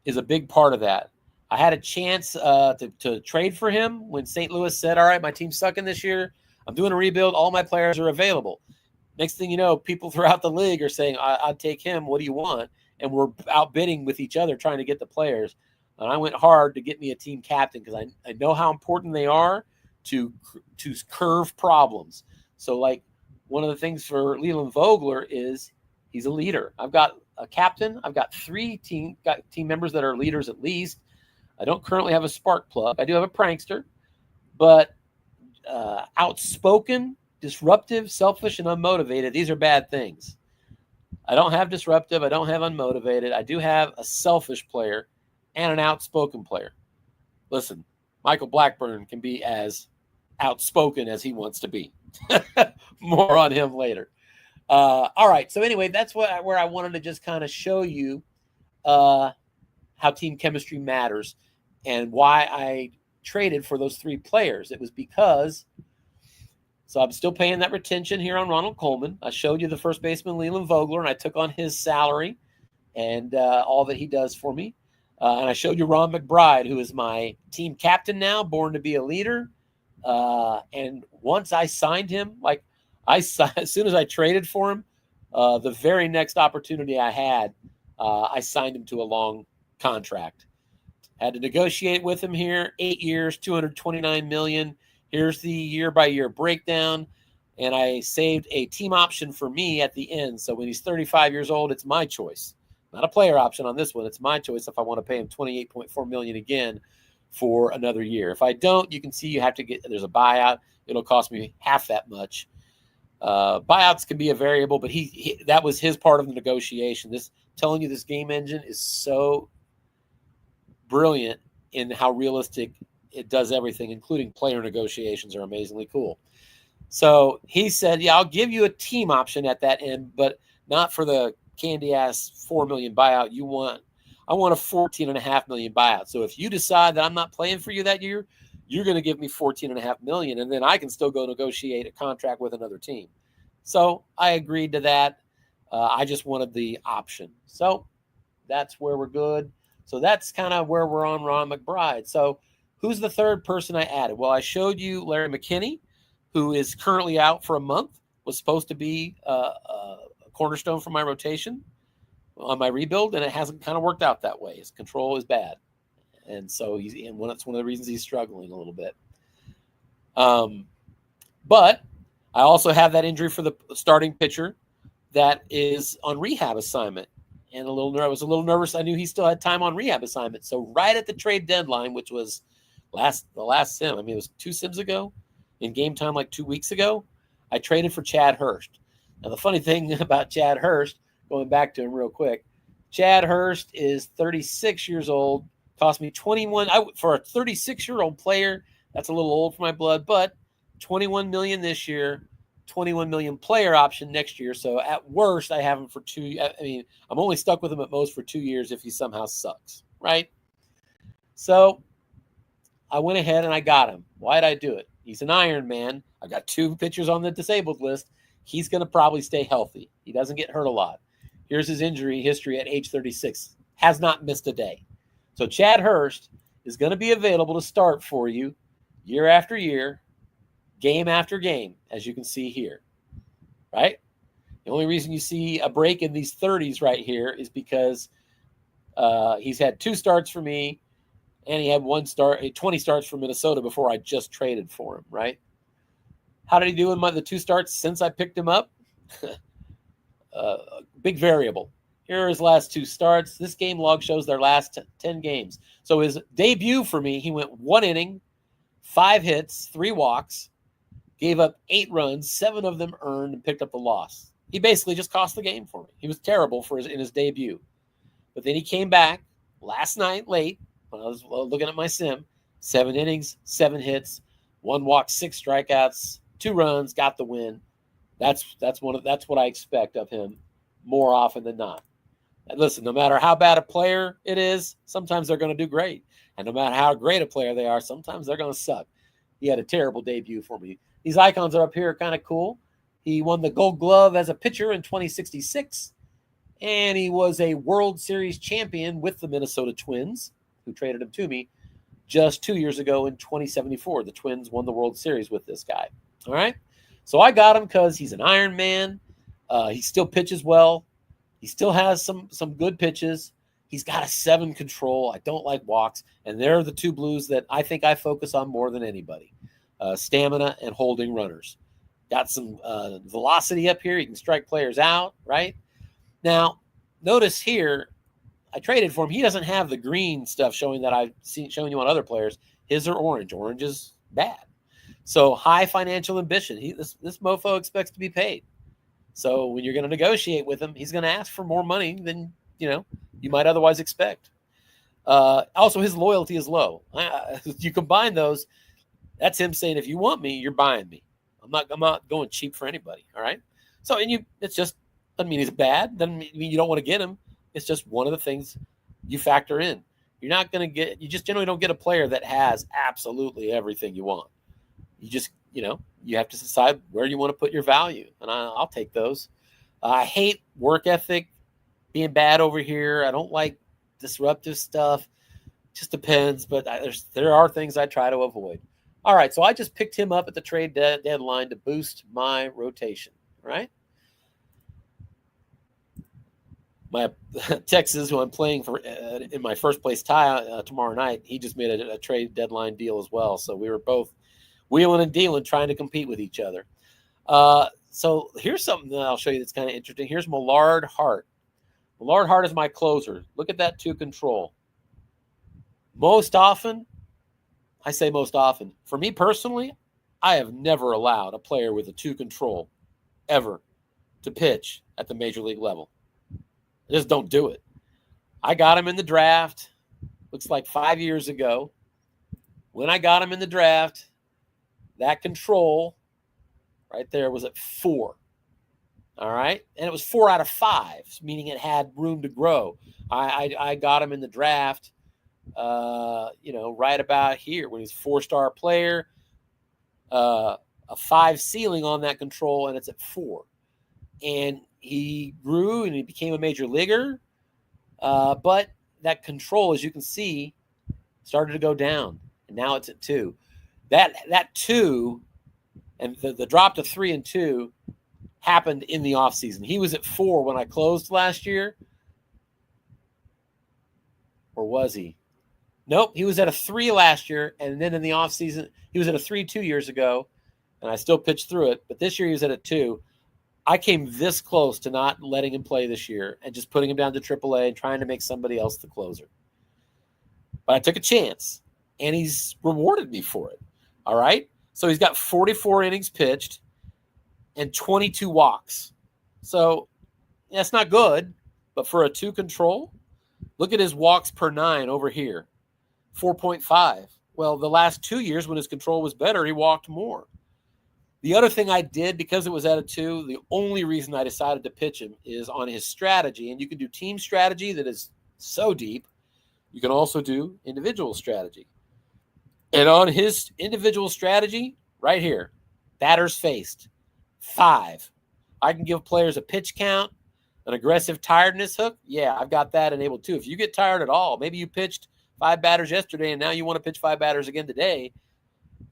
A: is a big part of that. I had a chance to trade for him when St. Louis said, all right, my team's sucking this year. I'm doing a rebuild. All my players are available. Next thing you know, people throughout the league are saying, I'd take him. What do you want? And we're outbidding with each other trying to get the players. And I went hard to get me a team captain because I know how important they are to curve problems. So, like, one of the things for Leland Vogler is he's a leader. I've got a captain. I've got three team members that are leaders at least. I don't currently have a spark plug. I do have a prankster. But outspoken, disruptive, selfish, and unmotivated, these are bad things. I don't have disruptive. I don't have unmotivated. I do have a selfish player and an outspoken player. Listen, Michael Blackburn can be as outspoken as he wants to be. More on him later. All right. So anyway, that's where I wanted to just kind of show you how team chemistry matters and why I traded for those three players. It was because, so I'm still paying that retention here on Ronald Coleman. I showed you the first baseman, Leland Vogler, and I took on his salary and all that he does for me. And I showed you Ron McBride, who is my team captain now, born to be a leader. And once I signed him, as soon as I traded for him, the very next opportunity I had, I signed him to a long contract. Had to negotiate with him here, 8 years, $229 million. Here's the year-by-year breakdown. And I saved a team option for me at the end. So when he's 35 years old, it's my choice. Not a player option on this one. It's my choice if I want to pay him $28.4 million again for another year. If I don't, you can see there's a buyout. It'll cost me half that much. Buyouts can be a variable, but that was his part of the negotiation. Telling you this game engine is so brilliant in how realistic it does everything, including player negotiations are amazingly cool. So he said, yeah, I'll give you a team option at that end, but not for the candy ass $4 million buyout. I want a $14.5 million buyout. So if you decide that I'm not playing for you that year, you're going to give me $14.5 million, and then I can still go negotiate a contract with another team. So I agreed to that. I just wanted the option. So that's where we're good. So that's kind of where we're on Ron McBride. So who's the third person I added? Well, I showed you Larry McKinney, who is currently out for a month, was supposed to be a cornerstone for my rotation on my rebuild, and it hasn't kind of worked out that way. His control is bad. And so that's one of the reasons he's struggling a little bit. But I also have that injury for the starting pitcher that is on rehab assignment. And I was a little nervous. I knew he still had time on rehab assignment. So right at the trade deadline, which was the last sim, it was 2 sims ago, in game time like 2 weeks ago, I traded for Chad Hurst. Now, the funny thing about Chad Hurst, going back to him real quick, Chad Hurst is 36 years old, cost me 21 for a 36-year-old player. That's a little old for my blood, but $21 million this year, $21 million player option next year. So at worst, I have him for I'm only stuck with him at most for 2 years if he somehow sucks, right? So I went ahead and I got him. Why did I do it? He's an Iron Man. I got 2 pitchers on the disabled list. He's going to probably stay healthy. He doesn't get hurt a lot. Here's his injury history at age 36. Has not missed a day. So Chad Hurst is going to be available to start for you year after year, game after game, as you can see here, right? The only reason you see a break in these 30s right here is because he's had 2 starts for me, and he had 20 starts for Minnesota before I just traded for him, right? How did he do in the 2 starts since I picked him up? Big variable. Here are his last 2 starts. This game log shows their last 10 games. So his debut for me, he went 1 inning, 5 hits, 3 walks, gave up 8 runs, 7 of them earned, and picked up the loss. He basically just cost the game for me. He was terrible in his debut. But then he came back last night late when I was looking at my sim. 7 innings, 7 hits, 1 walk, 6 strikeouts, 2 runs, got the win. That's what I expect of him more often than not. And listen, no matter how bad a player it is, sometimes they're going to do great. And no matter how great a player they are, sometimes they're going to suck. He had a terrible debut for me. These icons are up here, kind of cool. He won the Gold Glove as a pitcher in 2066, and he was a World Series champion with the Minnesota Twins, who traded him to me just 2 years ago in 2074. The Twins won the World Series with this guy. All right? So I got him because he's an Iron Man. He still pitches well. He still has some good pitches. He's got a 7 control. I don't like walks. And they're the 2 blues that I think I focus on more than anybody. Stamina and holding runners. Got some velocity up here. He can strike players out, right? Now, notice here, I traded for him. He doesn't have the green stuff showing that I've showing you on other players. His are orange. Orange is bad. So high financial ambition. This mofo expects to be paid. So when you're going to negotiate with him, he's going to ask for more money than you might otherwise expect. Also, his loyalty is low. You combine those, that's him saying, if you want me, you're buying me. I'm not going cheap for anybody. All right. So it's just doesn't mean he's bad. Doesn't mean you don't want to get him. It's just one of the things you factor in. You're not going to get. You just generally don't get a player that has absolutely everything you want. You just you have to decide where you want to put your value, and I'll take those. I hate work ethic being bad over here. I don't like disruptive stuff. Just depends, but there are things I try to avoid. All right, so I just picked him up at the trade deadline to boost my rotation, right? My Texas, who I'm playing for in my first place tie tomorrow night, he just made a trade deadline deal as well. So we were both wheeling and dealing, trying to compete with each other. So here's something that I'll show you that's kind of interesting. Here's Millard Hart. Millard Hart is my closer. Look at that 2 control. Most often, for me personally, I have never allowed a player with a 2 control ever to pitch at the major league level. I just don't do it. I got him in the draft, looks like 5 years ago. When I got him in the draft, that control right there was at 4. All right. And it was 4 out of 5, meaning it had room to grow. I got him in the draft, right about here when he's a 4-star player, a 5 ceiling on that control, and it's at 4. And he grew and he became a major leaguer. But that control, as you can see, started to go down. And now it's at 2. That 2 and the drop to 3 and 2 happened in the offseason. He was at 4 when I closed last year. Or was he? Nope, he was at a 3 last year, and then in the offseason, he was at a 3 2 years ago, and I still pitched through it. But this year he was at a 2. I came this close to not letting him play this year and just putting him down to AAA and trying to make somebody else the closer. But I took a chance, and he's rewarded me for it. All right? So he's got 44 innings pitched and 22 walks. So that's not good, but for a 2 control, look at his walks per 9 over here, 4.5. Well, the last 2 years when his control was better, he walked more. The other thing I did, because it was at a 2, the only reason I decided to pitch him is on his strategy. And you can do team strategy that is so deep. You can also do individual strategy. And on his individual strategy, right here, batters faced, 5. I can give players a pitch count, an aggressive tiredness hook. Yeah, I've got that enabled too. If you get tired at all, maybe you pitched 5 batters yesterday and now you want to pitch 5 batters again today.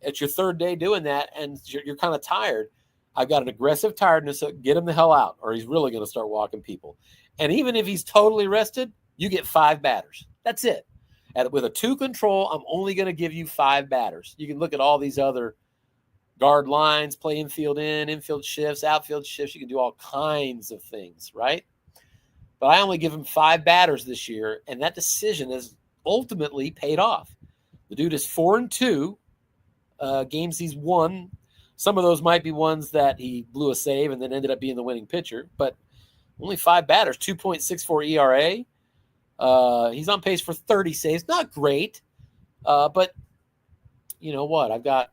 A: It's your 3rd day doing that and you're kind of tired. I've got an aggressive tiredness hook. Get him the hell out or he's really going to start walking people. And even if he's totally rested, you get 5 batters. That's it. With a 2 control, I'm only going to give you 5 batters. You can look at all these other guard lines, play infield shifts, outfield shifts. You can do all kinds of things, right? But I only give him 5 batters this year, and that decision has ultimately paid off. The dude is 4-2 games he's won. Some of those might be ones that he blew a save and then ended up being the winning pitcher, but only 5 batters, 2.64 ERA. He's on pace for 30 saves. Not great, but you know what? I've got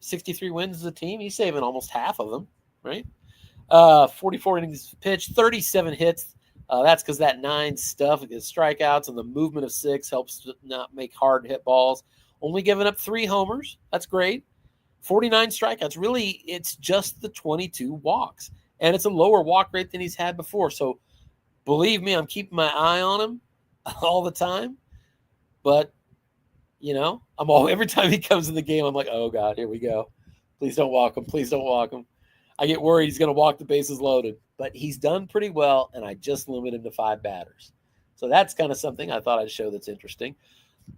A: 63 wins as a team. He's saving almost half of them, right? 44 innings pitched, 37 hits. That's because that 9 stuff, the strikeouts and the movement of 6 helps not make hard hit balls. Only giving up 3 homers. That's great. 49 strikeouts. Really, it's just the 22 walks. And it's a lower walk rate than he's had before. So believe me, I'm keeping my eye on him all the time. But, you know, every time he comes in the game, I'm like, oh, God, here we go. Please don't walk him. Please don't walk him. I get worried he's going to walk the bases loaded. But he's done pretty well, and I just limit him to 5 batters. So that's kind of something I thought I'd show that's interesting.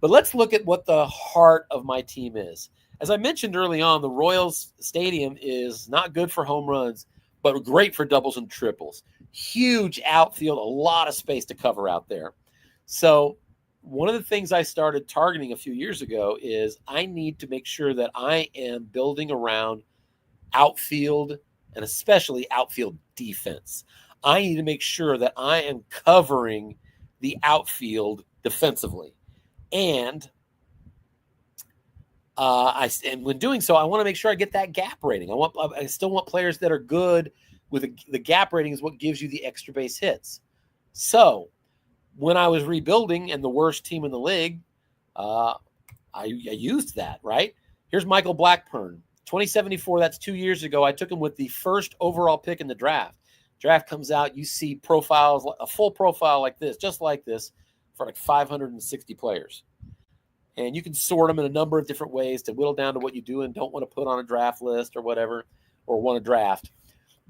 A: But let's look at what the heart of my team is. As I mentioned early on, the Royals Stadium is not good for home runs, but great for doubles and triples. Huge outfield, a lot of space to cover out there. So one of the things I started targeting a few years ago is I need to make sure that I am building around outfield and especially outfield defense. I need to make sure that I am covering the outfield defensively. And when doing so, I want to make sure I get that gap rating. I still want players that are good with the gap rating is what gives you the extra base hits. So when I was rebuilding and the worst team in the league, I used that, right? Here's Michael Blackburn, 2074. That's 2 years ago. I took him with the first overall pick in the draft. Draft comes out, you see profiles, a full profile like this, just like this, for like 560 players. And you can sort them in a number of different ways to whittle down to what you do and don't want to put on a draft list or whatever, or want to draft.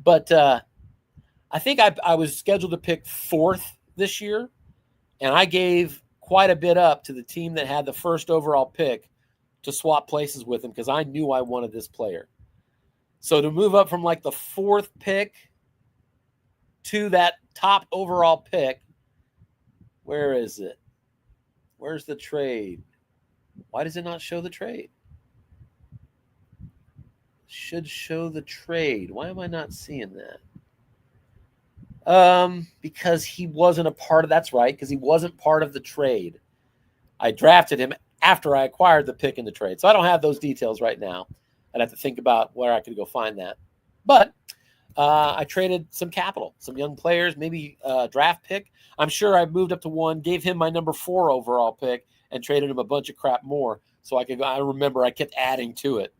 A: But I think I was scheduled to pick 4th this year, and I gave quite a bit up to the team that had the first overall pick to swap places with him because I knew I wanted this player. So to move up from like the 4th pick to that top overall pick, where is it? Where's the trade? Why does it not show the trade? Should show the trade. Why am I not seeing that? Because he wasn't a part of, that's right, because he wasn't part of the trade. I drafted him after I acquired the pick in the trade. So I don't have those details right now. I'd have to think about where I could go find that. But I traded some capital, some young players, maybe a draft pick. I'm sure I moved up to 1, gave him my number 4 overall pick, and traded him a bunch of crap more. So I remember I kept adding to it.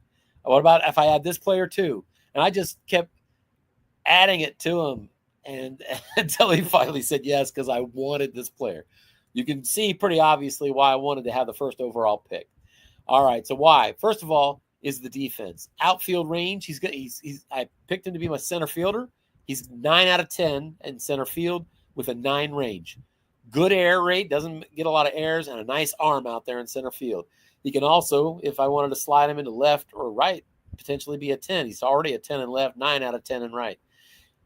A: What about if I add this player too? And I just kept adding it to him and until he finally said yes, because I wanted this player. You can see pretty obviously why I wanted to have the first overall pick. All right, so why? First of all, is the defense. Outfield range, I picked him to be my center fielder. He's 9 out of 10 in center field with a 9 range. Good air rate, doesn't get a lot of errors, and a nice arm out there in center field. He can also, if I wanted to slide him into left or right, potentially be a 10. He's already a 10 in left, 9 out of 10 in right.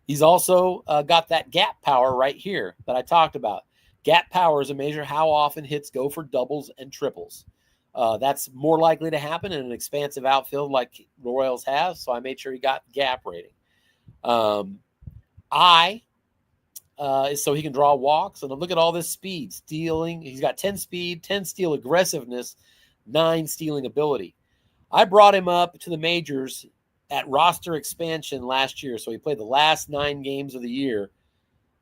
A: He's also got that gap power right here that I talked about. Gap power is a measure how often hits go for doubles and triples. That's more likely to happen in an expansive outfield like Royals has, so I made sure he got gap rating. Is so he can draw walks. And look at all this speed, stealing. He's got 10 speed, 10 steal aggressiveness, 9 stealing ability. I brought him up to the majors at roster expansion last year. So he played the last 9 games of the year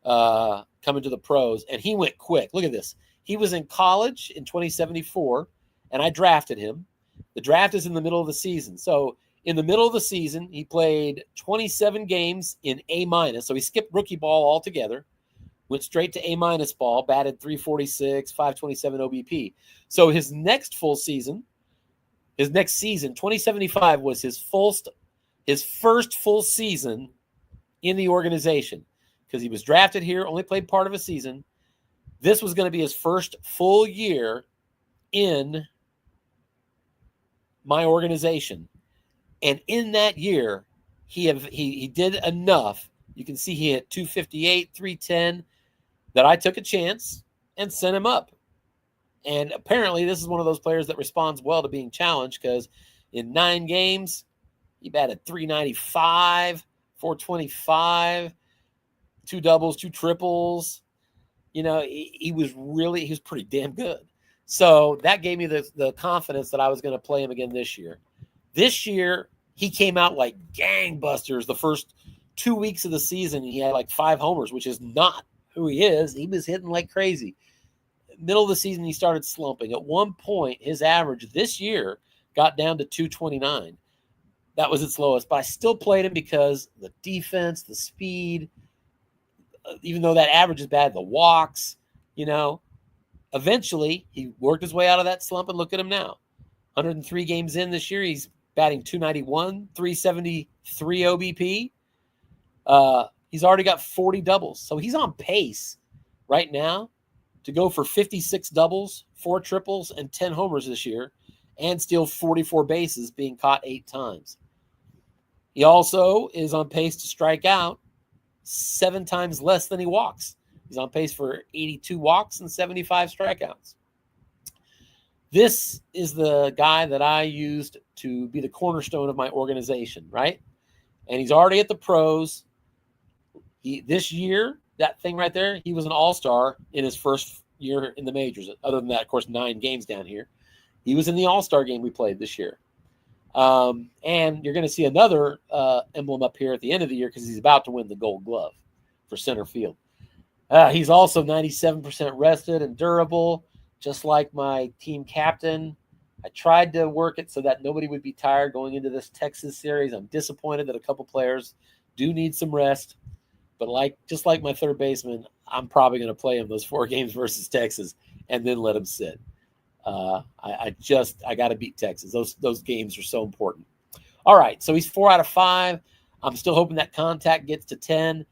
A: coming to the pros, and he went quick. Look at this. He was in college in 2074, and I drafted him. The draft is in the middle of the season. So in the middle of the season, he played 27 games in A-. So he skipped rookie ball altogether, went straight to A- ball, batted 346, 527 OBP. So his next season, 2075, was his first full season in the organization, because he was drafted here, only played part of a season. This was going to be his first full year in my organization. And in that year, he did enough. You can see he hit 258, 310, that I took a chance and sent him up. And apparently this is one of those players that responds well to being challenged, because in 9 games, he batted 395, 425, 2 doubles, 2 triples. You know, he was pretty damn good. So that gave me the confidence that I was going to play him again this year. This year, he came out like gangbusters. The first 2 weeks of the season, he had like 5 homers, which is not who he is. He was hitting like crazy. Middle of the season, he started slumping. At one point, his average this year got down to 229. That was its lowest, but I still played him because the defense, the speed, even though that average is bad, the walks, you know. Eventually, he worked his way out of that slump, and look at him now. 103 games in this year, he's batting 291, 373 OBP. He's already got 40 doubles. So he's on pace right now to go for 56 doubles, 4 triples, and 10 homers this year, and steal 44 bases, being caught 8 times. He also is on pace to strike out 7 times less than he walks. He's on pace for 82 walks and 75 strikeouts. This is the guy that I used to be the cornerstone of my organization, right? And he's already at the pros. This year, that thing right there, he was an all-star in his first year in the majors. Other than that, of course, 9 games down here. He was in the all-star game we played this year. And you're going to see another emblem up here at the end of the year, because he's about to win the Gold Glove for center field. He's also 97% rested and durable, just like my team captain. I tried to work it so that nobody would be tired going into this Texas series. I'm disappointed that a couple players do need some rest. But just like my third baseman, I'm probably going to play him those 4 games versus Texas and then let him sit. I got to beat Texas. Those games are so important. All right, so he's 4 out of 5. I'm still hoping that contact gets to 10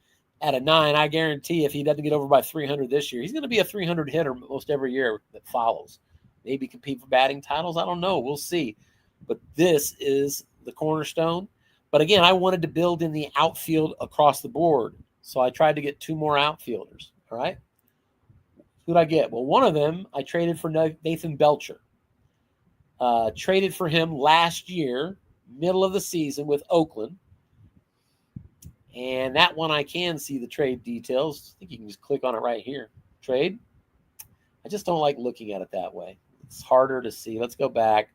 A: out of 9. I guarantee if he doesn't get over by 300 this year, he's going to be a 300 hitter most every year that follows. Maybe compete for batting titles. I don't know. We'll see. But this is the cornerstone. But again, I wanted to build in the outfield across the board. So I tried to get 2 more outfielders. All right. Who did I get? Well, one of them I traded for Nathan Belcher. Traded for him last year, middle of the season with Oakland. And that one I can see the trade details. I think you can just click on it right here. Trade. I just don't like looking at it that way. It's harder to see. Let's go back.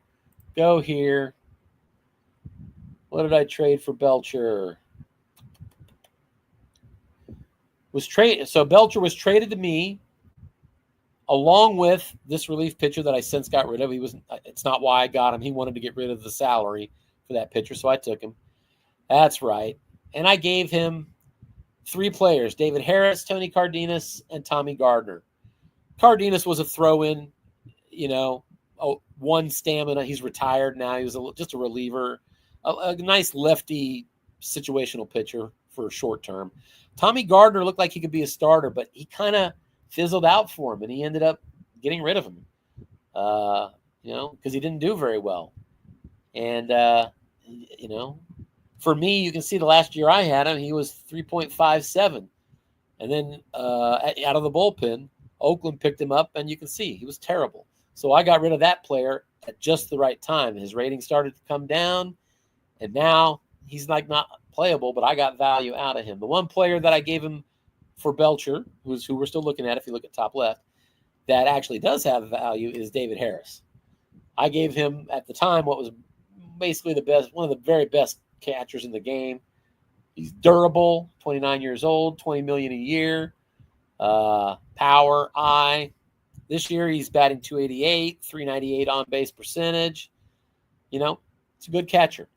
A: Go here. What did I trade for Belcher? So Belcher was traded to me along with this relief pitcher that I since got rid of. It's not why I got him. He wanted to get rid of the salary for that pitcher, so I took him. That's right. And I gave him 3 players: David Harris, Tony Cardenas, and Tommy Gardner. Cardenas was a throw-in, one stamina. He's retired now. He was just a reliever, a nice lefty situational pitcher for short term. Tommy Gardner looked like he could be a starter, but he kind of fizzled out for him, and he ended up getting rid of him, because he didn't do very well. And, for me, you can see the last year I had him, he was 3.57. And then out of the bullpen, Oakland picked him up, and you can see he was terrible. So I got rid of that player at just the right time. His rating started to come down, and now he's not playable, but I got value out of him. The one player that I gave him for Belcher, who we're still looking at if you look at top left, that actually does have value is David Harris. I gave him at the time what was basically one of the very best catchers in the game. He's durable, 29 years old, $20 million a year. Power, eye. This year he's batting .288, .398 on base percentage. You know, it's a good catcher.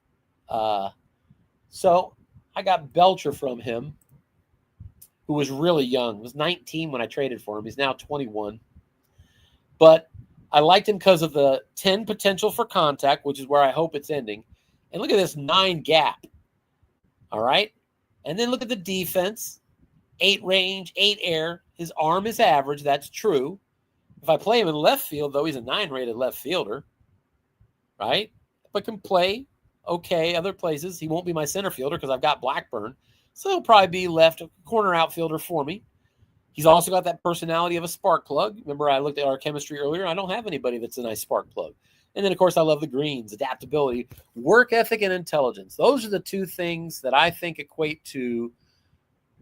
A: So I got Belcher from him, who was really young. He was 19 when I traded for him. He's now 21. But I liked him because of the 10 potential for contact, which is where I hope it's ending. And look at this 9 gap. All right. And then look at the defense. 8 range, 8 air. His arm is average. That's true. If I play him in left field, though, he's a 9 rated left fielder. Right? But can play okay other places. He won't be my center fielder because I've got Blackburn. So he'll probably be left corner outfielder for me. He's also got that personality of a spark plug. Remember, I looked at our chemistry earlier. I don't have anybody that's a nice spark plug. And then, of course, I love the greens, adaptability, work ethic, and intelligence. Those are the 2 things that I think equate to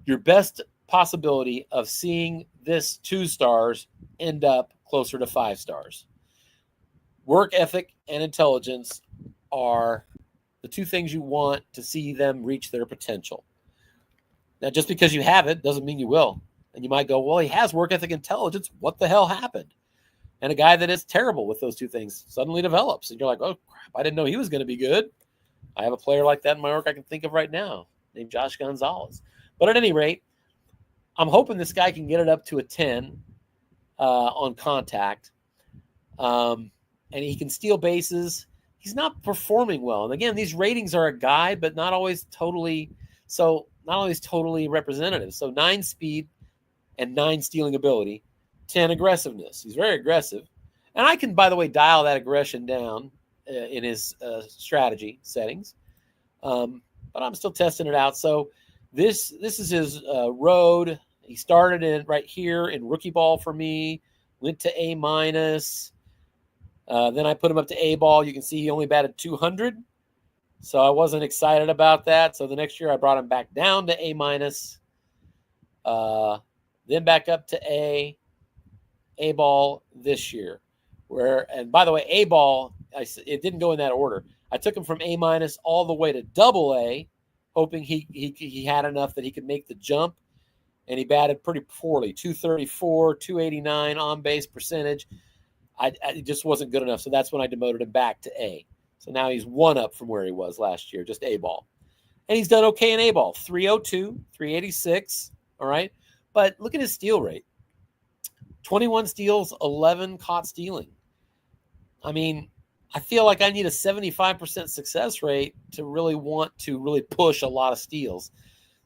A: your best possibility of seeing this 2 stars end up closer to 5 stars. Work ethic and intelligence are the 2 things you want to see them reach their potential. Now, just because you have it doesn't mean you will. And you might go, well, he has work ethic intelligence. What the hell happened? And a guy that is terrible with those 2 things suddenly develops. And you're like, oh, crap, I didn't know he was going to be good. I have a player like that in my work I can think of right now named Josh Gonzalez. But at any rate, I'm hoping this guy can get it up to a 10 on contact. And he can steal bases. He's not performing well. And again, these ratings are a guide, but not always totally representative. So 9 speed and 9 stealing ability, 10 aggressiveness. He's very aggressive. And I can, by the way, dial that aggression down in his strategy settings. But I'm still testing it out. So this is his road. He started in right here in rookie ball for me, went to A-. Then I put him up to A ball. You can see he only batted 200. So I wasn't excited about that. So the next year I brought him back down to A-. Then back up to A ball this year. And by the way, A ball, it didn't go in that order. I took him from A- all the way to AA, hoping he had enough that he could make the jump. And he batted pretty poorly, 234, 289 on base percentage. I just wasn't good enough. So that's when I demoted him back to A. So now he's 1 up from where he was last year, just A ball. And he's done okay in A ball, 302, 386. All right. But look at his steal rate. 21 steals, 11 caught stealing. I mean, I feel like I need a 75% success rate to really want to really push a lot of steals.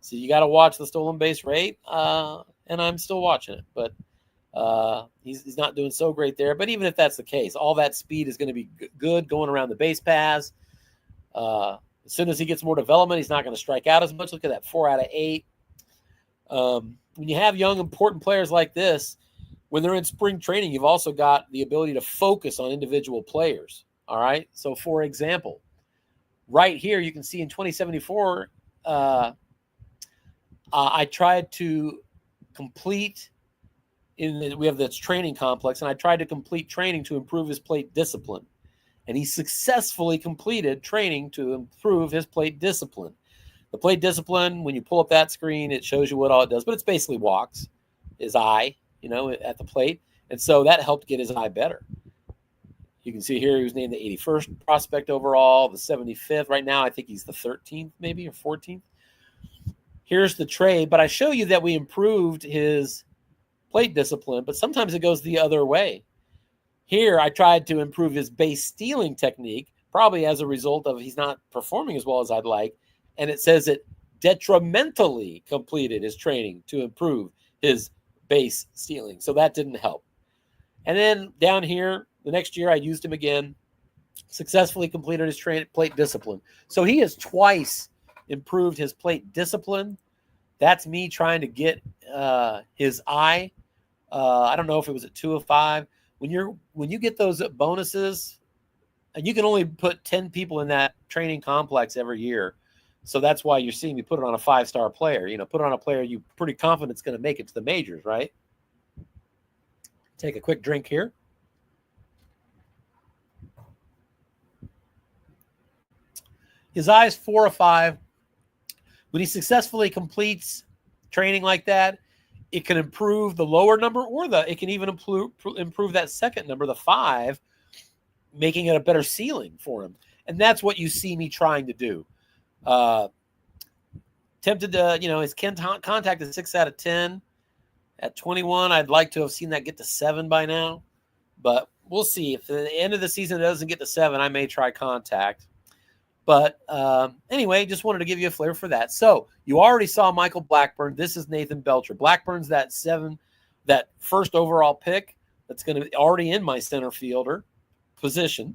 A: So you got to watch the stolen base rate, and I'm still watching it. But he's not doing so great there. But even if that's the case, all that speed is going to be good going around the base paths. As soon as he gets more development, he's not going to strike out as much. Look at that, 4 out of 8. When you have young, important players like this, when they're in spring training, you've also got the ability to focus on individual players. All right. So, for example, right here, you can see in 2074, I tried to complete we have this training complex, and I tried to complete training to improve his plate discipline. And he successfully completed training to improve his plate discipline. The plate discipline, when you pull up that screen, it shows you what all it does, but it's basically walks his eye, at the plate. And so that helped get his eye better. You can see here he was named the 81st prospect overall, the 75th. Right now, I think he's the 13th maybe or 14th. Here's the trade, but I show you that we improved his plate discipline, but sometimes it goes the other way. Here, I tried to improve his base stealing technique, probably as a result of he's not performing as well as I'd like. And it says it detrimentally completed his training to improve his base stealing. So that didn't help. And then down here, the next year I used him again, successfully completed his plate discipline. So he has twice improved his plate discipline. That's me trying to get his eye. I don't know if it was at 2 of 5. When you get those bonuses, and you can only put 10 people in that training complex every year. So that's why you're seeing me put it on a 5-star player. Put it on a player you're pretty confident is going to make it to the majors, right? Take a quick drink here. His eye is 4 or 5. When he successfully completes training like that, it can improve the lower number, or it can even improve that second number, the 5, making it a better ceiling for him. And that's what you see me trying to do. Tempted to, his contact is 6 out of 10. At 21, I'd like to have seen that get to 7 by now. But we'll see. If at the end of the season it doesn't get to 7, I may try contact. But anyway, just wanted to give you a flavor for that. So you already saw Michael Blackburn. This is Nathan Belcher. Blackburn's that first overall pick that's going to be already in my center fielder position.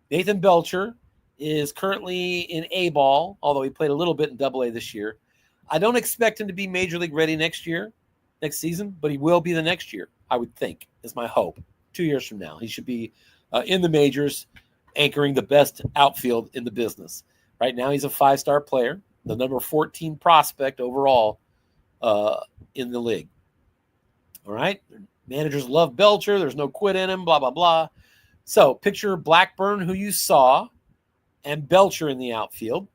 A: Nathan Belcher is currently in A-ball, although he played a little bit in Double-A this year. I don't expect him to be Major League ready next season, but he will be the next year, I would think, is my hope. 2 years from now, he should be in the majors, anchoring the best outfield in the business. Right now, he's a 5-star player, the number 14 prospect overall in the league. All right? Managers love Belcher. There's no quit in him, blah, blah, blah. So picture Blackburn, who you saw, and Belcher in the outfield.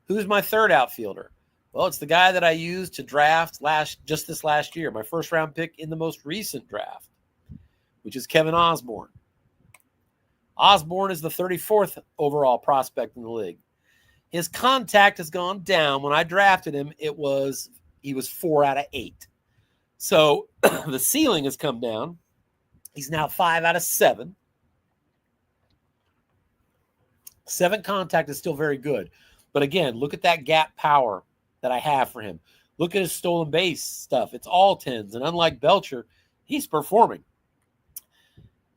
A: Who's my third outfielder? Well, it's the guy that I used to draft just this last year, my first-round pick in the most recent draft, which is Kevin Osborne. Osborne is the 34th overall prospect in the league. His contact has gone down. When I drafted him, he was 4 out of 8. So the ceiling has come down. He's now 5 out of 7. 7 contact is still very good. But again, look at that gap power that I have for him. Look at his stolen base stuff. It's all 10s. And unlike Belcher, he's performing.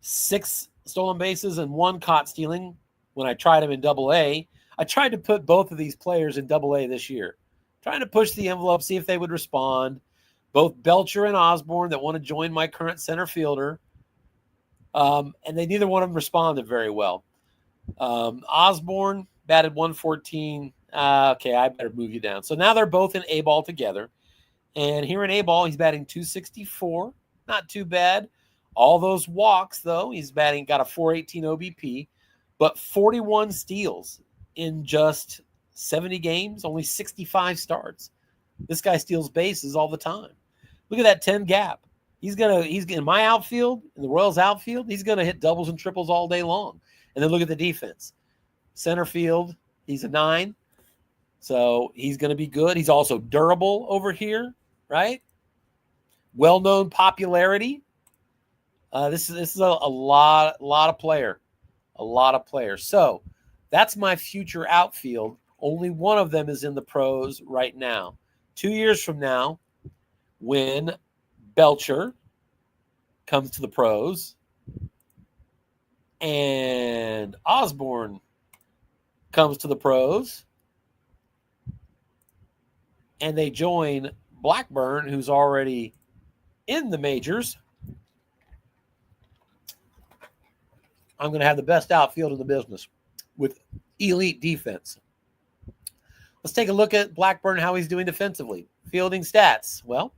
A: 6 stolen bases and 1 caught stealing when I tried him in Double-A. I tried to put both of these players in Double-A this year, trying to push the envelope, see if they would respond. Both Belcher and Osborne that want to join my current center fielder, and neither one of them responded very well. Osborne batted 114. Okay, I better move you down. So now they're both in A-ball together. And here in A-ball, he's batting 264. Not too bad. All those walks, though, got a 418 OBP, but 41 steals in just 70 games, only 65 starts. This guy steals bases all the time. Look at that 10 gap. He's in my outfield, in the Royals outfield, he's gonna hit doubles and triples all day long. And then look at the defense. Center field, he's a 9. So he's gonna be good. He's also durable over here, right? Well-known popularity. This is a lot of player. A lot of players. So that's my future outfield. Only one of them is in the pros right now. 2 years from now, when Belcher comes to the pros and Osborne comes to the pros and they join Blackburn, who's already in the majors, I'm going to have the best outfield in the business with elite defense. Let's take a look at Blackburn, how he's doing defensively. Fielding stats. Well,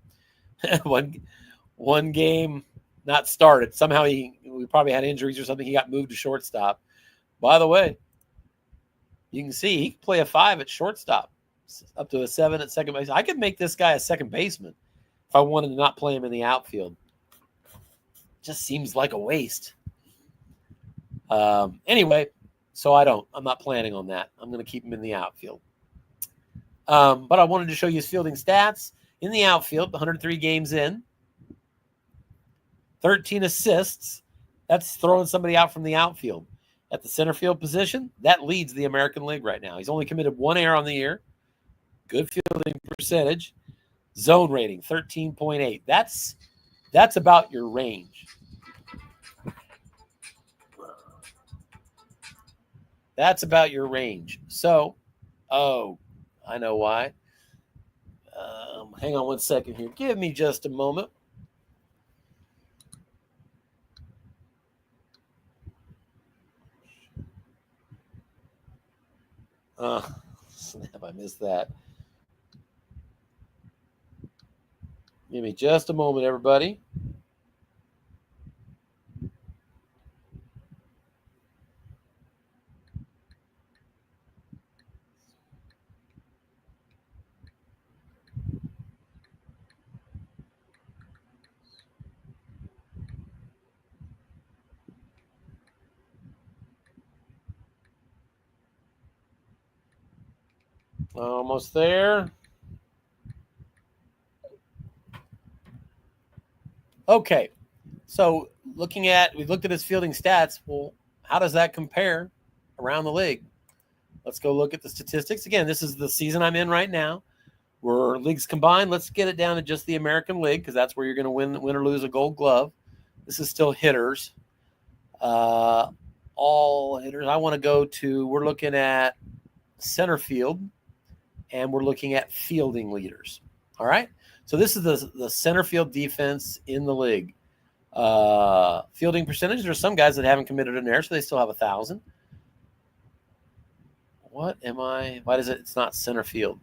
A: one game not started. Somehow we probably had injuries or something. He got moved to shortstop. By the way, you can see he can play a 5 at shortstop, up to a 7 at second base. I could make this guy a second baseman if I wanted to not play him in the outfield. Just seems like a waste. Anyway, so I'm not planning on that. I'm going to keep him in the outfield. But I wanted to show you his fielding stats in the outfield, 103 games in, 13 assists. That's throwing somebody out from the outfield. At the center field position, that leads the American League right now. He's only committed 1 error on the year. Good fielding percentage. Zone rating, 13.8. That's about your range. That's about your range. So, I know why. Hang on one second here. Give me just a moment. Snap, I missed that. Give me just a moment, everybody. Almost there. Okay. So we looked at his fielding stats. Well, how does that compare around the league? Let's go look at the statistics. Again, this is the season I'm in right now. We're leagues combined. Let's get it down to just the American League because that's where you're going to win or lose a Gold Glove. This is still hitters. All hitters. I want to go to. We're looking at center field, and we're looking at fielding leaders. All right. So this is the center field defense in the league. Fielding percentage. There's some guys that haven't committed an error, so they still have 1,000. What am I? Why does it? It's not center field.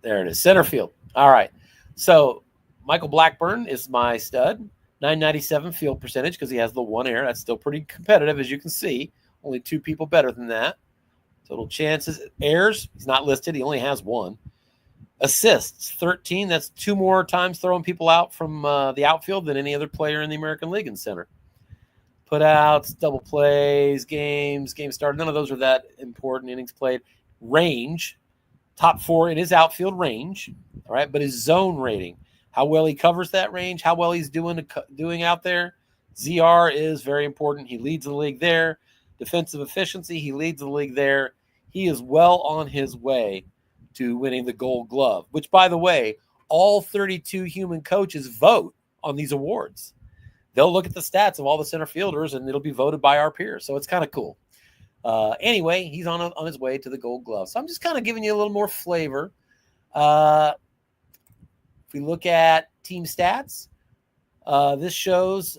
A: There it is, center field. All right. So Michael Blackburn is my stud. 997 field percentage because he has the one error. That's still pretty competitive, as you can see. Only 2 people better than that. Total chances. Errors, he's not listed. He only has 1. Assists, 13. That's 2 more times throwing people out from the outfield than any other player in the American League in center. Putouts, double plays, game started. None of those are that important. Innings played. Range, top 4 in his outfield range. All right, but his zone rating, how well he covers that range, how well he's doing out there. ZR is very important. He leads the league there. Defensive efficiency, he leads the league there. He is well on his way to winning the Gold Glove, which, by the way, all 32 human coaches vote on these awards. They'll look at the stats of all the center fielders, and it'll be voted by our peers. So it's kind of cool. Anyway, he's on his way to the Gold Glove. So I'm just kind of giving you a little more flavor. If we look at team stats, this shows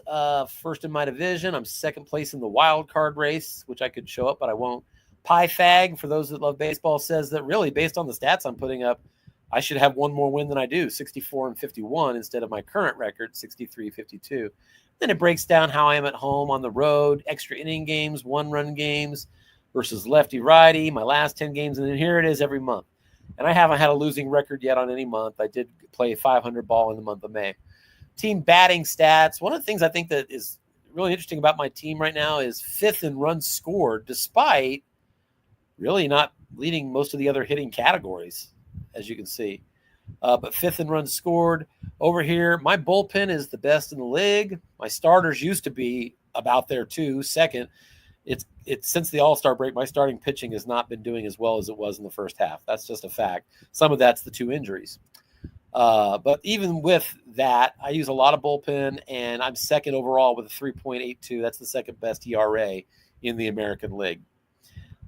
A: first in my division. I'm second place in the wild card race, which I could show up, but I won't. PieFag, for those that love baseball, says that really based on the stats I'm putting up, I should have 1 more win than I do, 64-51, instead of my current record, 63-52. Then it breaks down how I am at home, on the road, extra inning games, 1-run games versus lefty-righty, my last 10 games, and then here it is every month. And I haven't had a losing record yet on any month. I did play 500 ball in the month of May. Team batting stats. One of the things I think that is really interesting about my team right now is 5th in runs scored, despite really not leading most of the other hitting categories, as you can see. But 5th in runs scored. Over here, my bullpen is the best in the league. My starters used to be about there too, second. It's since the All-Star break, my starting pitching has not been doing as well as it was in the first half. That's just a fact. Some of that's the 2 injuries. But even with that, I use a lot of bullpen, and I'm second overall with a 3.82. That's the second best ERA in the American League.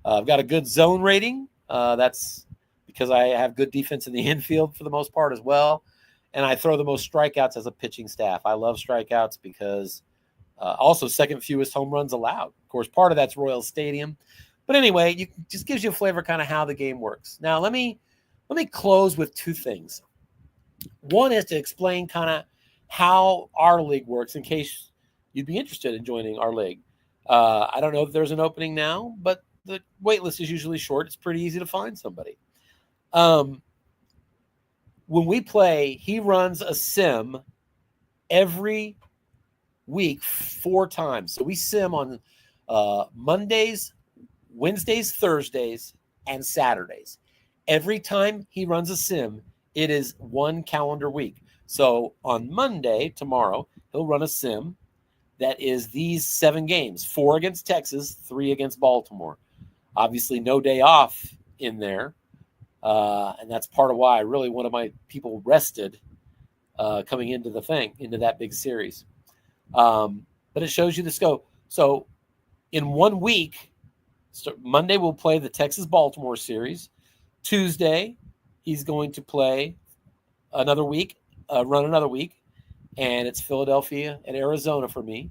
A: I've got a good zone rating. That's because I have good defense in the infield for the most part as well. And I throw the most strikeouts as a pitching staff. I love strikeouts because also second fewest home runs allowed. Of course, part of that's Royal Stadium. But anyway, it just gives you a flavor kind of how the game works. Now, let me close with 2 things. One is to explain kind of how our league works in case you'd be interested in joining our league. I don't know if there's an opening now, but the wait list is usually short. It's pretty easy to find somebody. When we play, he runs a sim every week 4 times. So we sim on Mondays, Wednesdays, Thursdays, and Saturdays. Every time he runs a sim, it is 1 calendar week. So on Monday, tomorrow, he'll run a sim that is these 7 games, 4 against Texas, 3 against Baltimore. Obviously, no day off in there. And that's part of why I really wanted my people rested coming into that big series. But it shows you the scope. So in 1 week, Monday we'll play the Texas-Baltimore series. Tuesday, he's going to play another week, run another week, and it's Philadelphia and Arizona for me.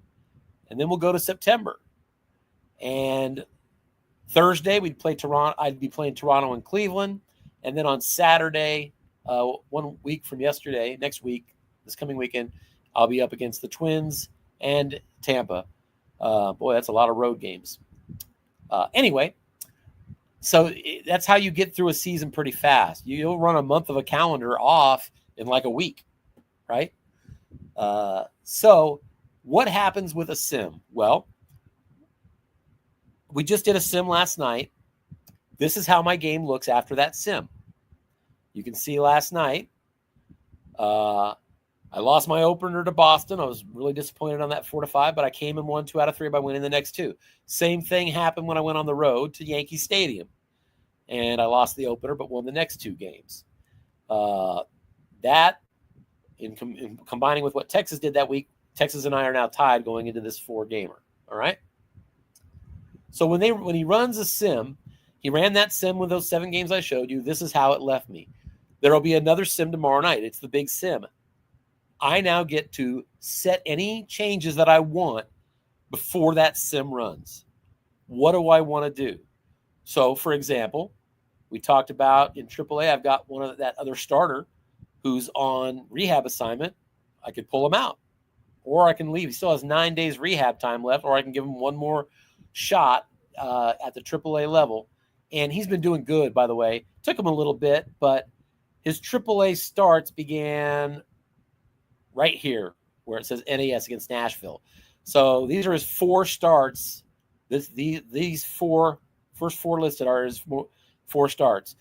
A: And then we'll go to September. And Thursday, we'd play Toronto. I'd be playing Toronto and Cleveland. And then on Saturday, 1 week from yesterday, next week, this coming weekend, I'll be up against the Twins and Tampa. Boy, that's a lot of road games. Anyway, so that's how you get through a season pretty fast. You'll run a month of a calendar off in like a week, right? So what happens with a sim? Well, we just did a sim last night, This is how my game looks after that sim. You can see last night, I lost my opener to Boston. I was really disappointed on that 4-5, but I came and won 2 out of 3 by winning the next 2. Same thing happened when I went on the road to Yankee Stadium. And I lost the opener, but won the next 2 games. That, in combining with what Texas did that week, Texas and I are now tied going into this 4-gamer. All right? So when he runs a sim, he ran that sim with those 7 games I showed you. This is how it left me. There will be another sim tomorrow night. It's the big sim. I now get to set any changes that I want before that sim runs. What do I want to do? So, for example, we talked about in AAA, I've got one of that other starter who's on rehab assignment. I could pull him out, or I can leave. He still has 9 days rehab time left, or I can give him one more shot at the AAA level. And he's been doing good, by the way. Took him a little bit, but his AAA starts began right here where it says NAS against Nashville. So these are his 4 starts. These first 4 listed are his 4 starts.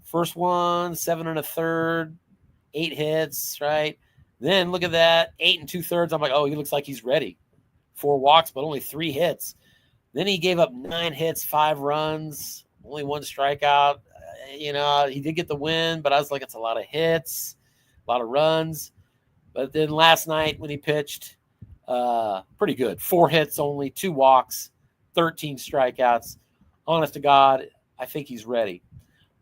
A: First one, 7 1/3, 8 hits, right? Then look at that, 8 2/3. I'm like, oh, he looks like he's ready. 4 walks, but only 3 hits. Then he gave up 9 hits, 5 runs, only 1 strikeout. He did get the win, but I was like, it's a lot of hits, a lot of runs. But then last night when he pitched, pretty good. 4 hits only, 2 walks, 13 strikeouts. Honest to God, I think he's ready.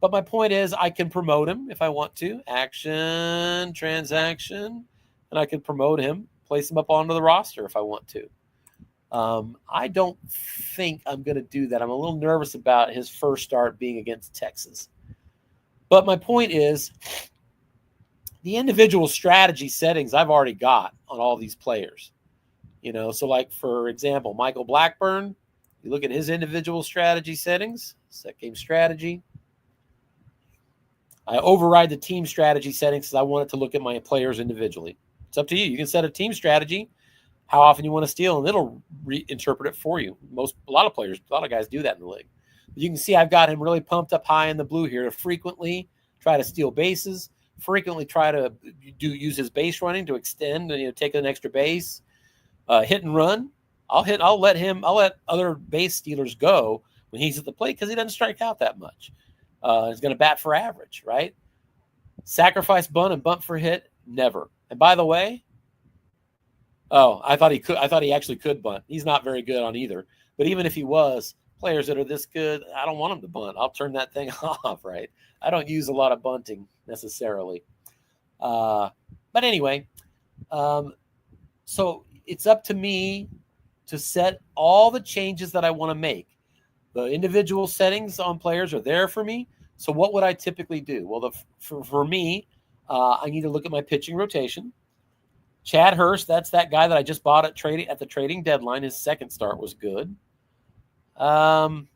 A: But my point is I can promote him if I want to. Action, transaction, and I can promote him, place him up onto the roster if I want to. I don't think I'm going to do that. I'm a little nervous about his first start being against Texas. But my point is the individual strategy settings I've already got on all these players. So like, for example, Michael Blackburn, you look at his individual strategy settings, set game strategy. I override the team strategy settings because I want it to look at my players individually. It's up to you. You can set a team strategy, how often you want to steal, and it'll reinterpret it for you. A lot of guys do that in the league. But you can see I've got him really pumped up high in the blue here to frequently try to steal bases, frequently try to use his base running to extend and take an extra base, hit and run. I'll let other base stealers go when he's at the plate because he doesn't strike out that much. He's going to bat for average, right? Sacrifice bunt and bunt for hit, never. And by the way, I thought he actually could bunt. He's not very good on either. But even if he was, players that are this good, I don't want him to bunt. I'll turn that thing off, right? I don't use a lot of bunting necessarily. But anyway, so it's up to me to set all the changes that I want to make. The individual settings on players are there for me. So what would I typically do? Well, for me, I need to look at my pitching rotation. Chad Hurst, that's that guy that I just bought at the trading deadline. His second start was good. I'm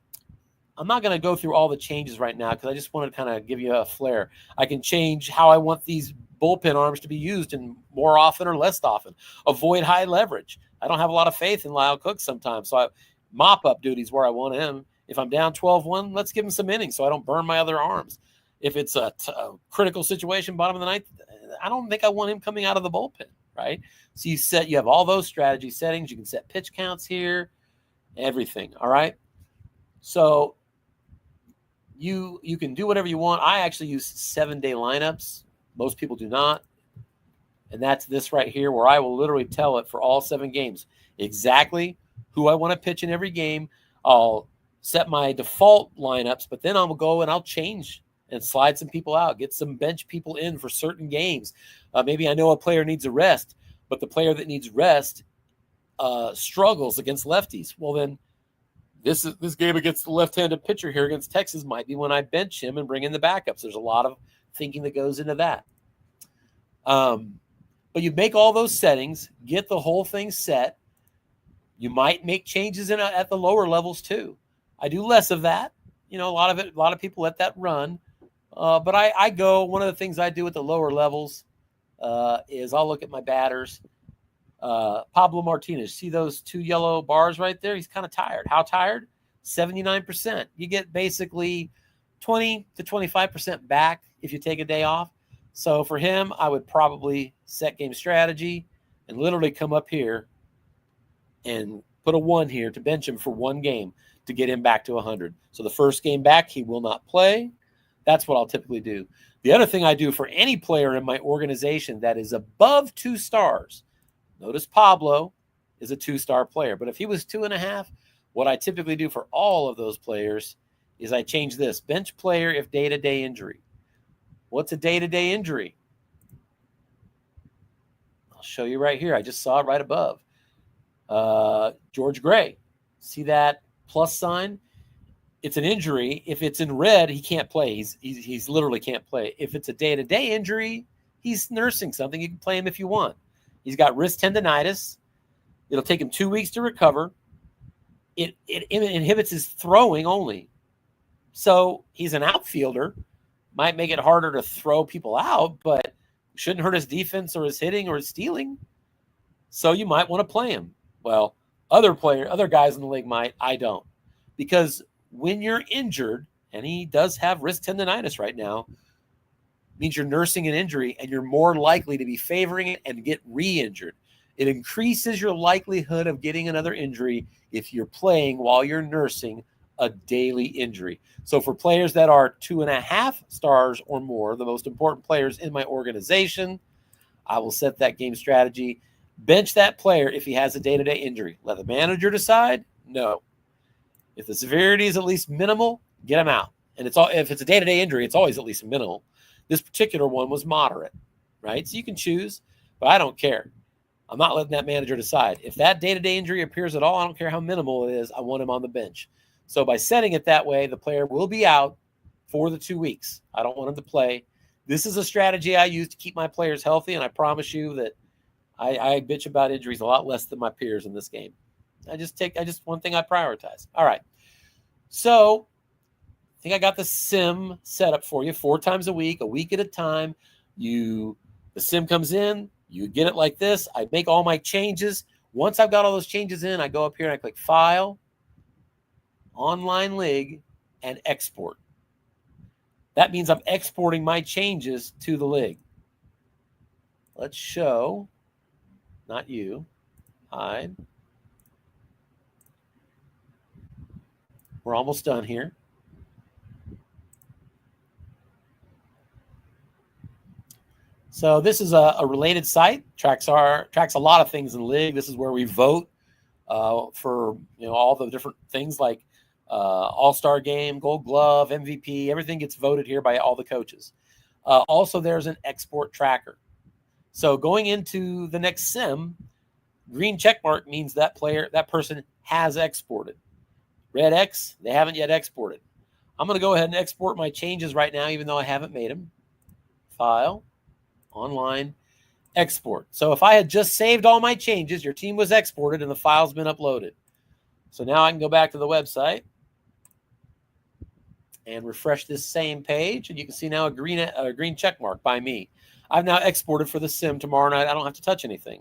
A: not going to go through all the changes right now because I just want to kind of give you a flair. I can change how I want these bullpen arms to be used and more often or less often. Avoid high leverage. I don't have a lot of faith in Lyle Cook sometimes, so mop-up duty is where I want him. If I'm down 12-1, let's give him some innings so I don't burn my other arms. If it's a critical situation, bottom of the ninth, I don't think I want him coming out of the bullpen, right? So you have all those strategy settings. You can set pitch counts here, everything, all right? So you can do whatever you want. I actually use 7-day lineups. Most people do not. And that's this right here where I will literally tell it for all 7 games exactly who I want to pitch in every game. I'll set my default lineups, but then I'll go and I'll change and slide some people out, get some bench people in for certain games. Maybe I know a player needs a rest, but the player that needs rest struggles against lefties. Well, then this game against the left-handed pitcher here against Texas might be when I bench him and bring in the backups. There's a lot of thinking that goes into that. But you make all those settings, get the whole thing set. You might make changes at the lower levels too. I do less of that. A lot of people let that run. But one of the things I do at the lower levels is I'll look at my batters. Pablo Martinez, see those 2 yellow bars right there? He's kind of tired. How tired? 79%. You get basically 20 to 25% back if you take a day off. So for him, I would probably set game strategy and literally come up here and put a 1 here to bench him for 1 game to get him back to 100. So the first game back, he will not play. That's what I'll typically do. The other thing I do for any player in my organization that is above 2 stars, notice Pablo is a 2-star player, but if he was 2.5, what I typically do for all of those players is I change this. Bench player if day-to-day injury. What's a day-to-day injury? I'll show you right here. I just saw it right above. George Gray. See that plus sign? It's an injury. If it's in red, he can't play. He's literally can't play. If it's a day-to-day injury, he's nursing something. You can play him if you want. He's got wrist tendonitis. It'll take him 2 weeks to recover. It inhibits his throwing only. So he's an outfielder. Might make it harder to throw people out, but shouldn't hurt his defense or his hitting or his stealing. So you might want to play him. Well, other guys in the league might. I don't. Because when you're injured, and he does have wrist tendonitis right now, means you're nursing an injury and you're more likely to be favoring it and get re-injured. It increases your likelihood of getting another injury if you're playing while you're nursing a daily injury. So for players that are 2.5 stars or more, the most important players in my organization, I will set that game strategy. Bench that player if he has a day-to-day injury. Let the manager decide? No. If the severity is at least minimal, get him out. And if it's a day-to-day injury, it's always at least minimal. This particular one was moderate, right? So you can choose, but I don't care. I'm not letting that manager decide. If that day-to-day injury appears at all, I don't care how minimal it is, I want him on the bench. So by setting it that way, the player will be out for the 2 weeks. I don't want him to play. This is a strategy I use to keep my players healthy, and I promise you that I bitch about injuries a lot less than my peers in this game. One thing I prioritize. All right. So I think I got the sim set up for you 4 times a week at a time. The sim comes in, you get it like this. I make all my changes. Once I've got all those changes in, I go up here and I click File, Online League, and Export. That means I'm exporting my changes to the league. Let's show, not you, hide. We're almost done here. So this is a related site. Tracks a lot of things in the league. This is where we vote for all the different things like All-Star Game, Gold Glove, MVP. Everything gets voted here by all the coaches. Also, there's an export tracker. So going into the next sim, green check mark means that person has exported. Red X, they haven't yet exported. I'm going to go ahead and export my changes right now, even though I haven't made them. File, Online, Export. So if I had just saved all my changes, your team was exported and the file's been uploaded. So now I can go back to the website and refresh this same page, and you can see now a green check mark by me. I've now exported for the sim. Tomorrow night I don't have to touch anything,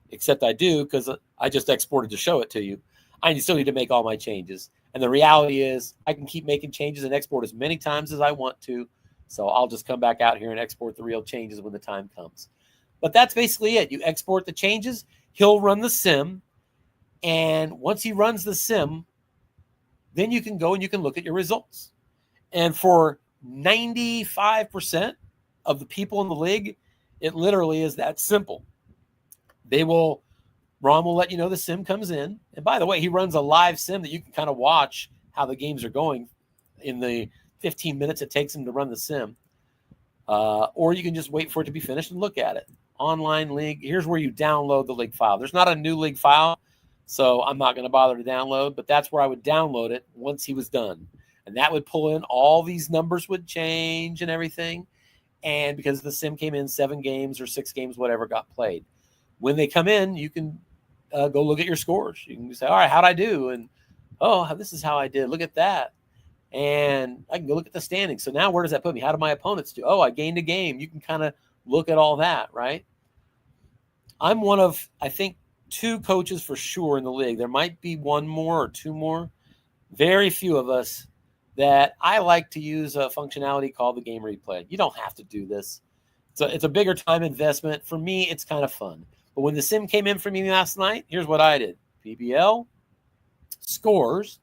A: except I do because I just exported to show it to you. I still need to make all my changes. And the reality is I can keep making changes and export as many times as I want to. So I'll just come back out here and export the real changes when the time comes. But that's basically it. You export the changes. He'll run the sim. And once he runs the sim, then you can go and you can look at your results. And for 95% of the people in the league, it literally is that simple. Ron will let you know the sim comes in. And by the way, he runs a live sim that you can kind of watch how the games are going in the 15 minutes it takes him to run the sim. Or you can just wait for it to be finished and look at it. Online league, here's where you download the league file. There's not a new league file, so I'm not going to bother to download, but that's where I would download it once he was done. And that would pull in all these numbers would change and everything. And because the sim came in 7 games or 6 games, whatever got played. When they come in, you can go look at your scores. You can say, all right, how'd I do? And, oh, this is how I did. Look at that. And I can go look at the standings. So now where does that put me? How do my opponents do? Oh, I gained a game. You can kind of look at all that, right? I'm one of, I think, 2 coaches for sure in the league. There might be 1 more or 2 more. very few of us that I like to use a functionality called the game replay. You don't have to do this. It's a bigger time investment. For me, it's kind of fun. But when the sim came in for me last night, here's what I did. PBL, scores.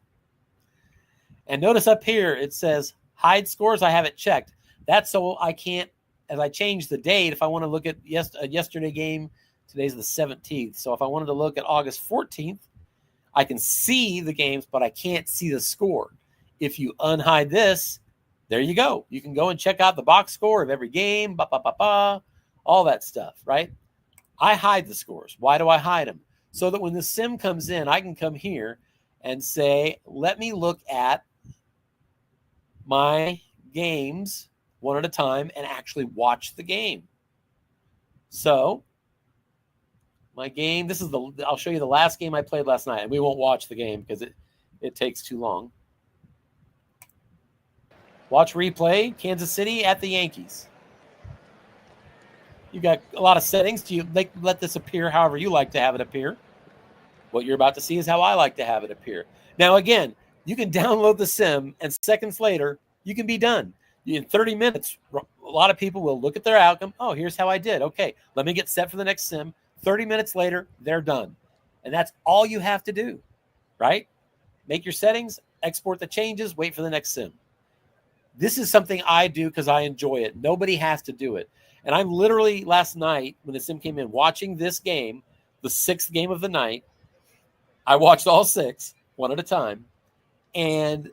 A: And notice up here, it says hide scores. I have it checked. That's so I can't, as I change the date, if I want to look at yesterday game, today's the 17th. So if I wanted to look at August 14th, I can see the games, but I can't see the score. If you unhide this, there you go. You can go and check out the box score of every game, all that stuff, right? I hide the scores. Why do I hide them? So that when the sim comes in, I can come here and say, let me look at my games one at a time and actually watch the game. So my game, I'll show you the last game I played last night, and we won't watch the game because it takes too long. Watch replay, Kansas City at the Yankees. You got a lot of settings. Do you let this appear however you like to have it appear? What you're about to see is how I like to have it appear. Now, again, you can download the sim, and seconds later, you can be done. In 30 minutes, a lot of people will look at their outcome. Oh, here's how I did. Okay, let me get set for the next sim. 30 minutes later, they're done. And that's all you have to do, right? Make your settings, export the changes, wait for the next sim. This is something I do because I enjoy it. Nobody has to do it. And I'm literally last night when the sim came in watching this game, the 6th game of the night. I watched all 6 one at a time, and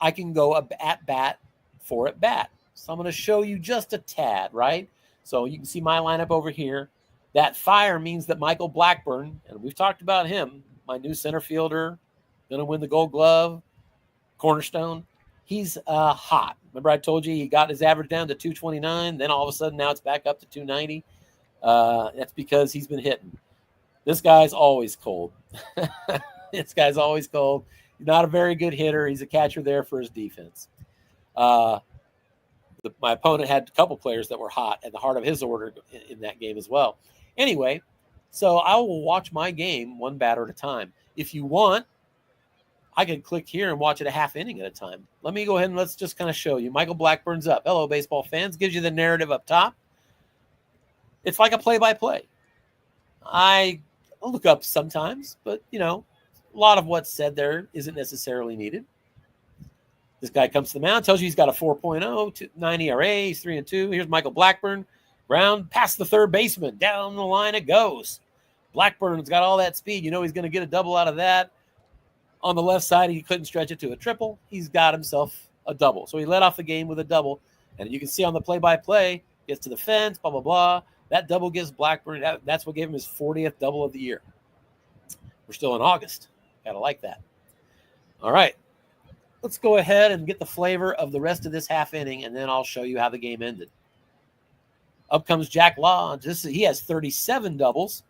A: I can go at bat for at bat. So I'm going to show you just a tad, right? So you can see my lineup over here. That fire means that Michael Blackburn, and we've talked about him, my new center fielder, going to win the Gold Glove, cornerstone. He's hot. Remember I told you he got his average down to 229. Then all of a sudden now it's back up to 290. That's because he's been hitting. This guy's always cold. This guy's always cold. He's not a very good hitter. He's a catcher there for his defense. My opponent had a couple players that were hot at the heart of his order in that game as well. Anyway, so I will watch my game one batter at a time. If you want, I can click here and watch it a half inning at a time. Let me go ahead and let's just kind of show you. Michael Blackburn's up. Hello, baseball fans. Gives you the narrative up top. It's like a play-by-play. I look up sometimes, but, a lot of what's said there isn't necessarily needed. This guy comes to the mound, tells you he's got a 4.0, 9 ERA, he's 3-2. Here's Michael Blackburn. Ground past the third baseman. Down the line it goes. Blackburn's got all that speed. He's going to get a double out of that. On the left side, he couldn't stretch it to a triple. He's got himself a double. So he led off the game with a double. And you can see on the play-by-play, gets to the fence, blah, blah, blah. That double gives Blackburn, that's what gave him his 40th double of the year. We're still in August. Got to like that. All right. Let's go ahead and get the flavor of the rest of this half inning, and then I'll show you how the game ended. Up comes Jack Law. He has 37 doubles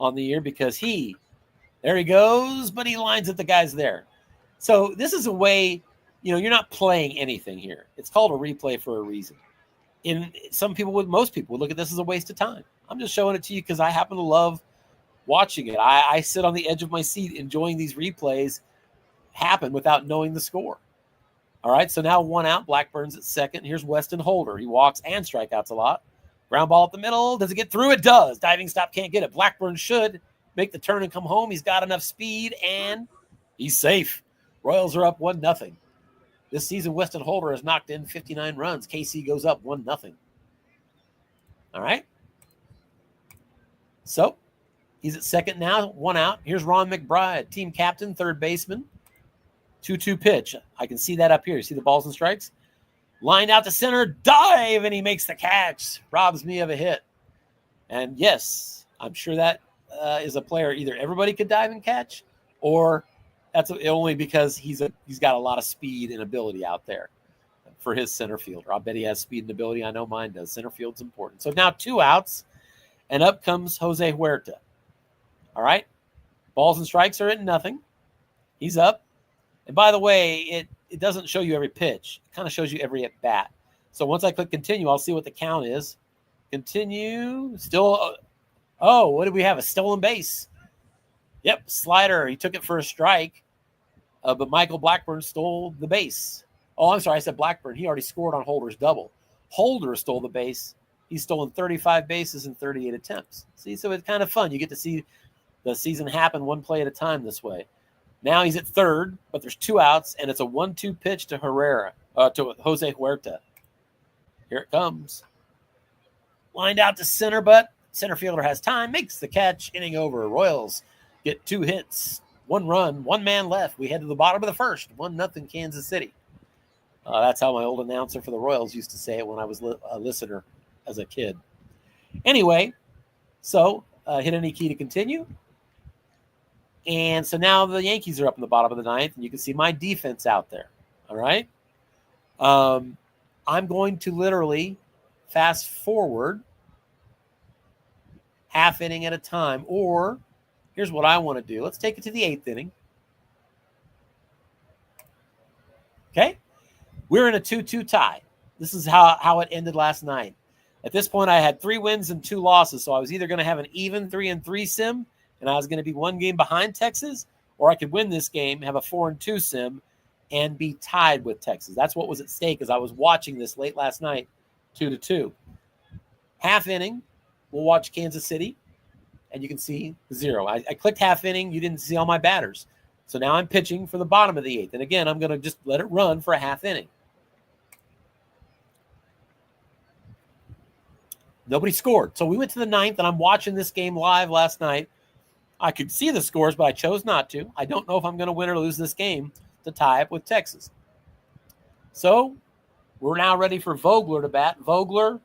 A: on the year because there he goes, but he lines at the guys there. So this is a way, you're not playing anything here. It's called a replay for a reason. Most people would look at this as a waste of time. I'm just showing it to you because I happen to love watching it. I sit on the edge of my seat enjoying these replays happen without knowing the score. All right, so now 1 out. Blackburn's at second. Here's Weston Holder. He walks and strikeouts a lot. Ground ball up the middle. Does it get through? It does. Diving stop can't get it. Blackburn should make the turn and come home. He's got enough speed, and he's safe. Royals are up 1-0. This season, Weston Holder has knocked in 59 runs. KC goes up 1-0. All right. So he's at second now, 1 out. Here's Ron McBride, team captain, third baseman. 2-2 pitch. I can see that up here. You see the balls and strikes? Lined out to center, dive, and he makes the catch. Robs me of a hit. And yes, I'm sure that is a player either everybody could dive and catch, or that's only because he's got a lot of speed and ability out there for his center fielder. I bet he has speed and ability. I know mine does. Center field's important. So now 2 outs, and up comes Jose Huerta. All right? Balls and strikes are at 0. He's up. And by the way, it doesn't show you every pitch. It kind of shows you every at-bat. So once I click continue, I'll see what the count is. Continue. Still, what did we have? A stolen base. Yep, slider. He took it for a strike. but Michael Blackburn stole the base. Oh, I'm sorry, I said Blackburn. He already scored on Holder's double. Holder stole the base. He's stolen 35 bases in 38 attempts. See, so it's kind of fun. You get to see the season happen one play at a time this way. Now he's at third, but there's 2 outs, and it's a 1-2 pitch to to Jose Huerta. Here it comes. Lined out to center, but center fielder has time, makes the catch, inning over. Royals get 2 hits, 1 run, 1 man left. We head to the bottom of the first, 1-0 Kansas City. That's how my old announcer for the Royals used to say it when I was a listener as a kid. Anyway, so hit any key to continue. And so now the Yankees are up in the bottom of the 9th, and you can see my defense out there. All right. I'm going to literally fast forward half inning at a time, or here's what I want to do. Let's take it to the 8th inning. Okay. We're in a 2-2 tie. This is how it ended last night. At this point, I had 3 wins and 2 losses, so I was either going to have an even 3-3 sim, and I was going to be 1 game behind Texas, or I could win this game, have a 4-2 sim, and be tied with Texas. That's what was at stake as I was watching this late last night, 2-2. Half inning, we'll watch Kansas City, and you can see 0. I clicked half inning. You didn't see all my batters. So now I'm pitching for the bottom of the 8th. And again, I'm going to just let it run for a half inning. Nobody scored. So we went to the 9th, and I'm watching this game live last night. I could see the scores, but I chose not to. I don't know if I'm going to win or lose this game to tie up with Texas. So we're now ready for Vogler to bat. Vogler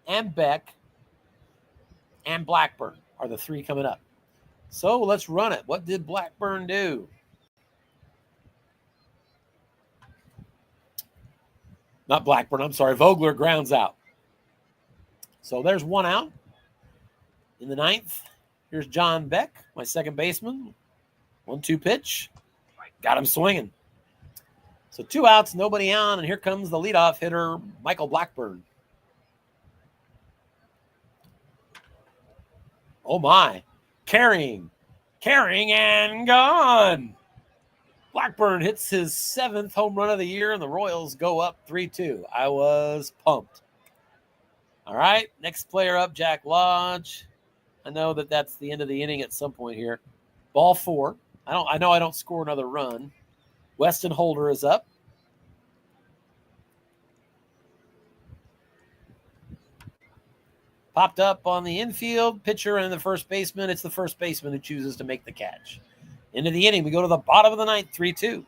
A: and Beck and Blackburn are the 3 coming up. So let's run it. What did Blackburn do? Not Blackburn, I'm sorry. Vogler grounds out. So there's 1 out. In the 9th, here's John Beck, my second baseman. 1-2 pitch. Got him swinging. So 2 outs, nobody on, and here comes the leadoff hitter, Michael Blackburn. Oh, my. Carrying, and gone. Blackburn hits his 7th home run of the year, and the Royals go up 3-2. I was pumped. All right, next player up, Jack Lodge. I know that's the end of the inning at some point here. Ball 4. I know I don't score another run. Weston Holder is up. Popped up on the infield, pitcher and the first baseman. It's the first baseman who chooses to make the catch. Into the inning, we go to the bottom of the 9th, 3-2.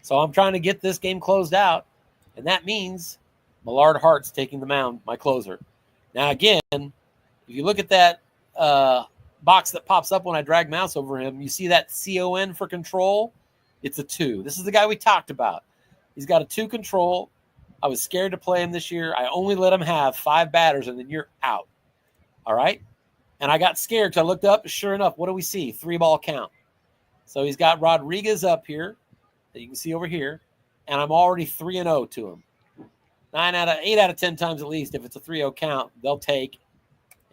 A: So I'm trying to get this game closed out, and that means Millard Hart's taking the mound, my closer. Now, again, if you look at that box that pops up when I drag mouse over him, you see that CON for control? It's a 2. This is the guy we talked about. He's got a 2 control. I was scared to play him this year. I only let him have 5 batters, and then you're out. All right? And I got scared because I looked up. Sure enough, what do we see? 3-ball count. So he's got Rodriguez up here that you can see over here, and I'm already 3-0 to him. 8 out of 10 times at least, if it's a 3-0 count, they'll take,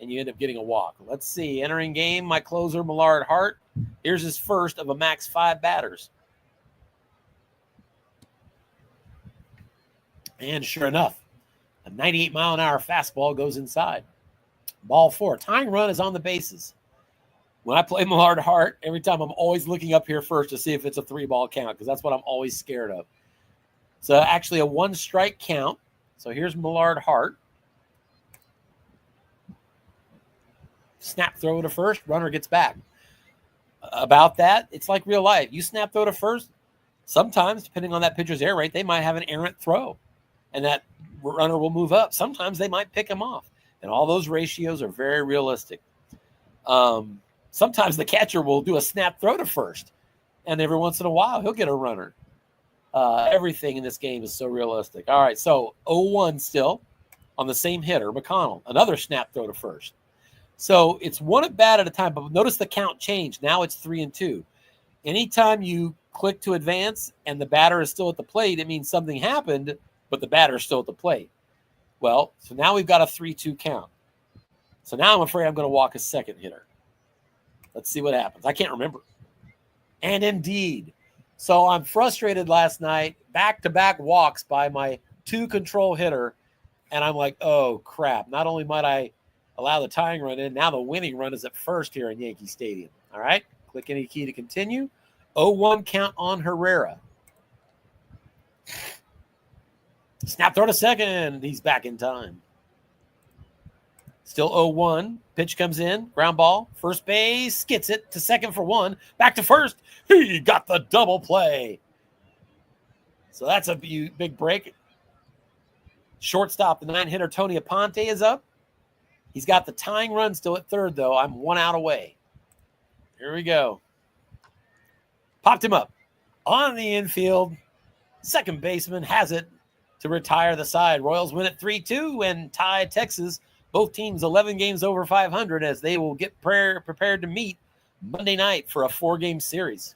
A: and you end up getting a walk. Let's see. Entering game, my closer, Millard Hart. Here's his first of a max 5 batters. And sure enough, a 98-mile-an-hour fastball goes inside. Ball 4. Tying run is on the bases. When I play Millard Hart, every time I'm always looking up here first to see if it's a 3-ball count, because that's what I'm always scared of. So actually a 1-strike count. So here's Millard Hart. Snap throw to first, runner gets back. About that, it's like real life. You snap throw to first, sometimes, depending on that pitcher's air rate, they might have an errant throw, and that runner will move up. Sometimes they might pick him off, and all those ratios are very realistic. Sometimes the catcher will do a snap throw to first, and every once in a while, he'll get a runner. Everything in this game is so realistic. All right, so 0-1 still on the same hitter, McConnell. Another snap throw to first. So it's 1 at bat at a time, but notice the count changed. Now it's 3-2. Anytime you click to advance and the batter is still at the plate, it means something happened, but the batter is still at the plate. Well, so now we've got a 3-2 count. So now I'm afraid I'm going to walk a second hitter. Let's see what happens. I can't remember. And indeed, So I'm frustrated last night, back-to-back walks by my 2-control hitter, and I'm like, oh, crap. Not only might I allow the tying run in, now the winning run is at first here in Yankee Stadium. All right, click any key to continue. 0-1 count on Herrera. Snap throw to second. He's back in time. Still 0-1. Pitch comes in. Ground ball. First base. Gets it to second for 1. Back to first. He got the double play. So that's a big break. Shortstop, the 9-hitter Tony Aponte is up. He's got the tying run still at third, though. I'm 1 out away. Here we go. Popped him up. On the infield. Second baseman has it to retire the side. Royals win at 3-2 and tie Texas. Both teams 11 games over 500 as they will get prepared to meet Monday night for a 4-game series.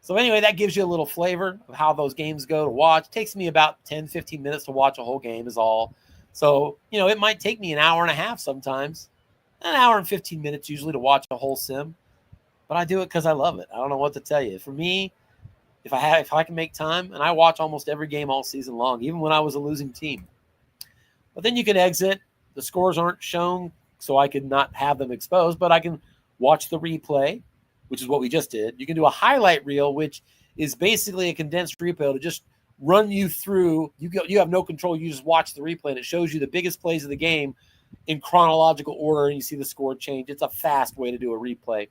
A: So anyway, that gives you a little flavor of how those games go to watch. It takes me about 10, 15 minutes to watch a whole game is all. So, it might take me an hour and a half sometimes. An hour and 15 minutes usually to watch a whole sim. But I do it because I love it. I don't know what to tell you. For me, if I can make time, and I watch almost every game all season long, even when I was a losing team. But then you can exit. The scores aren't shown, so I could not have them exposed, but I can watch the replay, which is what we just did. You can do a highlight reel, which is basically a condensed replay to just run you through. You have no control. You just watch the replay, and it shows you the biggest plays of the game in chronological order, and you see the score change. It's a fast way to do a replay.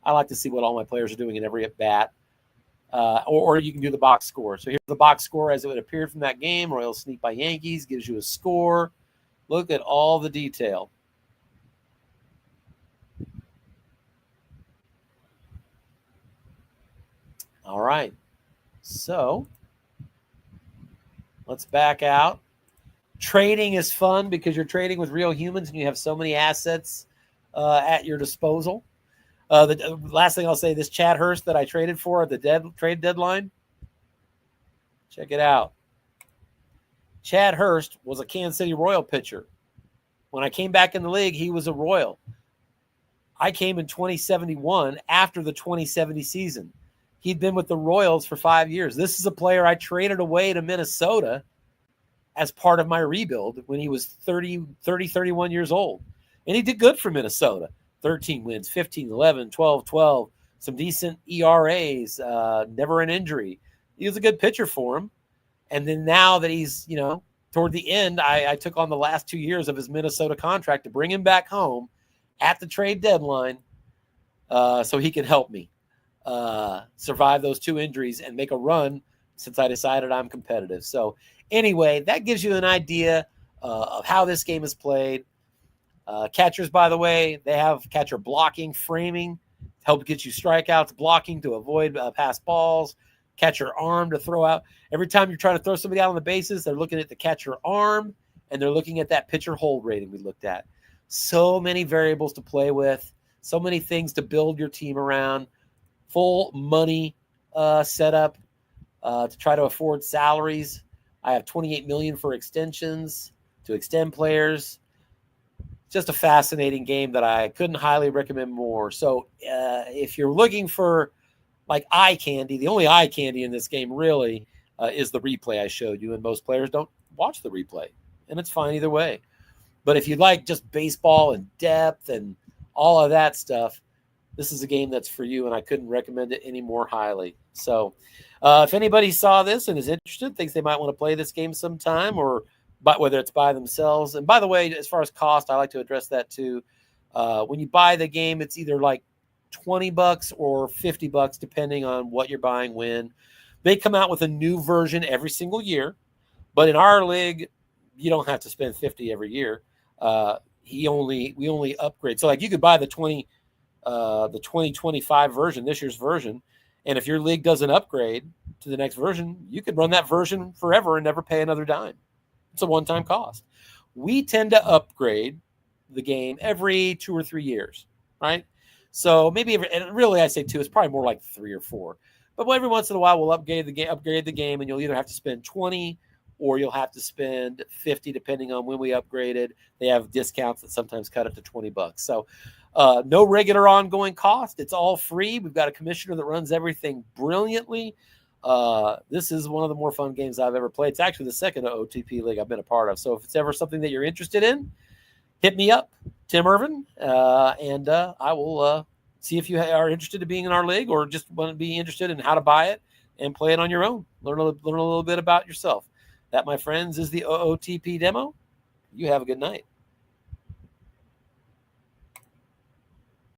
A: I like to see what all my players are doing in every at-bat. Or you can do the box score. So here's the box score as it would appear from that game. Royals sneak by Yankees, gives you a score. Look at all the detail. All right. So let's back out. Trading is fun because you're trading with real humans and you have so many assets at your disposal. The last thing I'll say, this Chad Hurst that I traded for at the trade deadline, check it out. Chad Hurst was a Kansas City Royal pitcher. When I came back in the league, he was a Royal. I came in 2071 after the 2070 season. He'd been with the Royals for 5 years. This is a player I traded away to Minnesota as part of my rebuild when he was 31 years old. And he did good for Minnesota. 13 wins, 15, 11, 12, 12, some decent ERAs, never an injury. He was a good pitcher for him. And then now that he's, toward the end, I took on the last 2 years of his Minnesota contract to bring him back home at the trade deadline so he can help me survive those 2 injuries and make a run since I decided I'm competitive. So anyway, that gives you an idea of how this game is played. Catchers, by the way, they have catcher blocking, framing, help get you strikeouts, blocking to avoid pass balls, catcher arm to throw out. Every time you're trying to throw somebody out on the bases, they're looking at the catcher arm, and they're looking at that pitcher hold rating we looked at. So many variables to play with, so many things to build your team around, full money setup to try to afford salaries. I have $28 million for extensions to extend players. Just a fascinating game that I couldn't highly recommend more. So if you're looking for like eye candy, the only eye candy in this game really is the replay I showed you, and most players don't watch the replay, and it's fine either way. But if you like just baseball and depth and all of that stuff, this is a game that's for you, and I couldn't recommend it any more highly. So if anybody saw this and is interested, thinks they might want to play this game sometime, or whether it's by themselves. And by the way, as far as cost, I like to address that too. When you buy the game, it's either like $20 or $50, depending on what you're buying when. They come out with a new version every single year, but in our league, you don't have to spend $50 every year. We only upgrade. So like you could buy the 2025 version, this year's version, and if your league doesn't upgrade to the next version, you could run that version forever and never pay another dime. It's a one-time cost. We tend to upgrade the game every 2 or 3 years, right? So maybe and really I say 2, it's probably more like 3 or 4. But every once in a while we'll upgrade the game, and you'll either have to spend 20 or you'll have to spend 50 depending on when we upgraded. They have discounts that sometimes cut it to $20. So No regular ongoing cost. It's all free. We've got a commissioner that runs everything brilliantly. This is one of the more fun games I've ever played. It's actually the second OOTP league I've been a part of. So if it's ever something that you're interested in, hit me up, Tim Irvin, and I will see if you are interested in being in our league or just want to be interested in how to buy it and play it on your own. Learn a little bit about yourself. That, my friends, is the OOTP demo. You have a good night.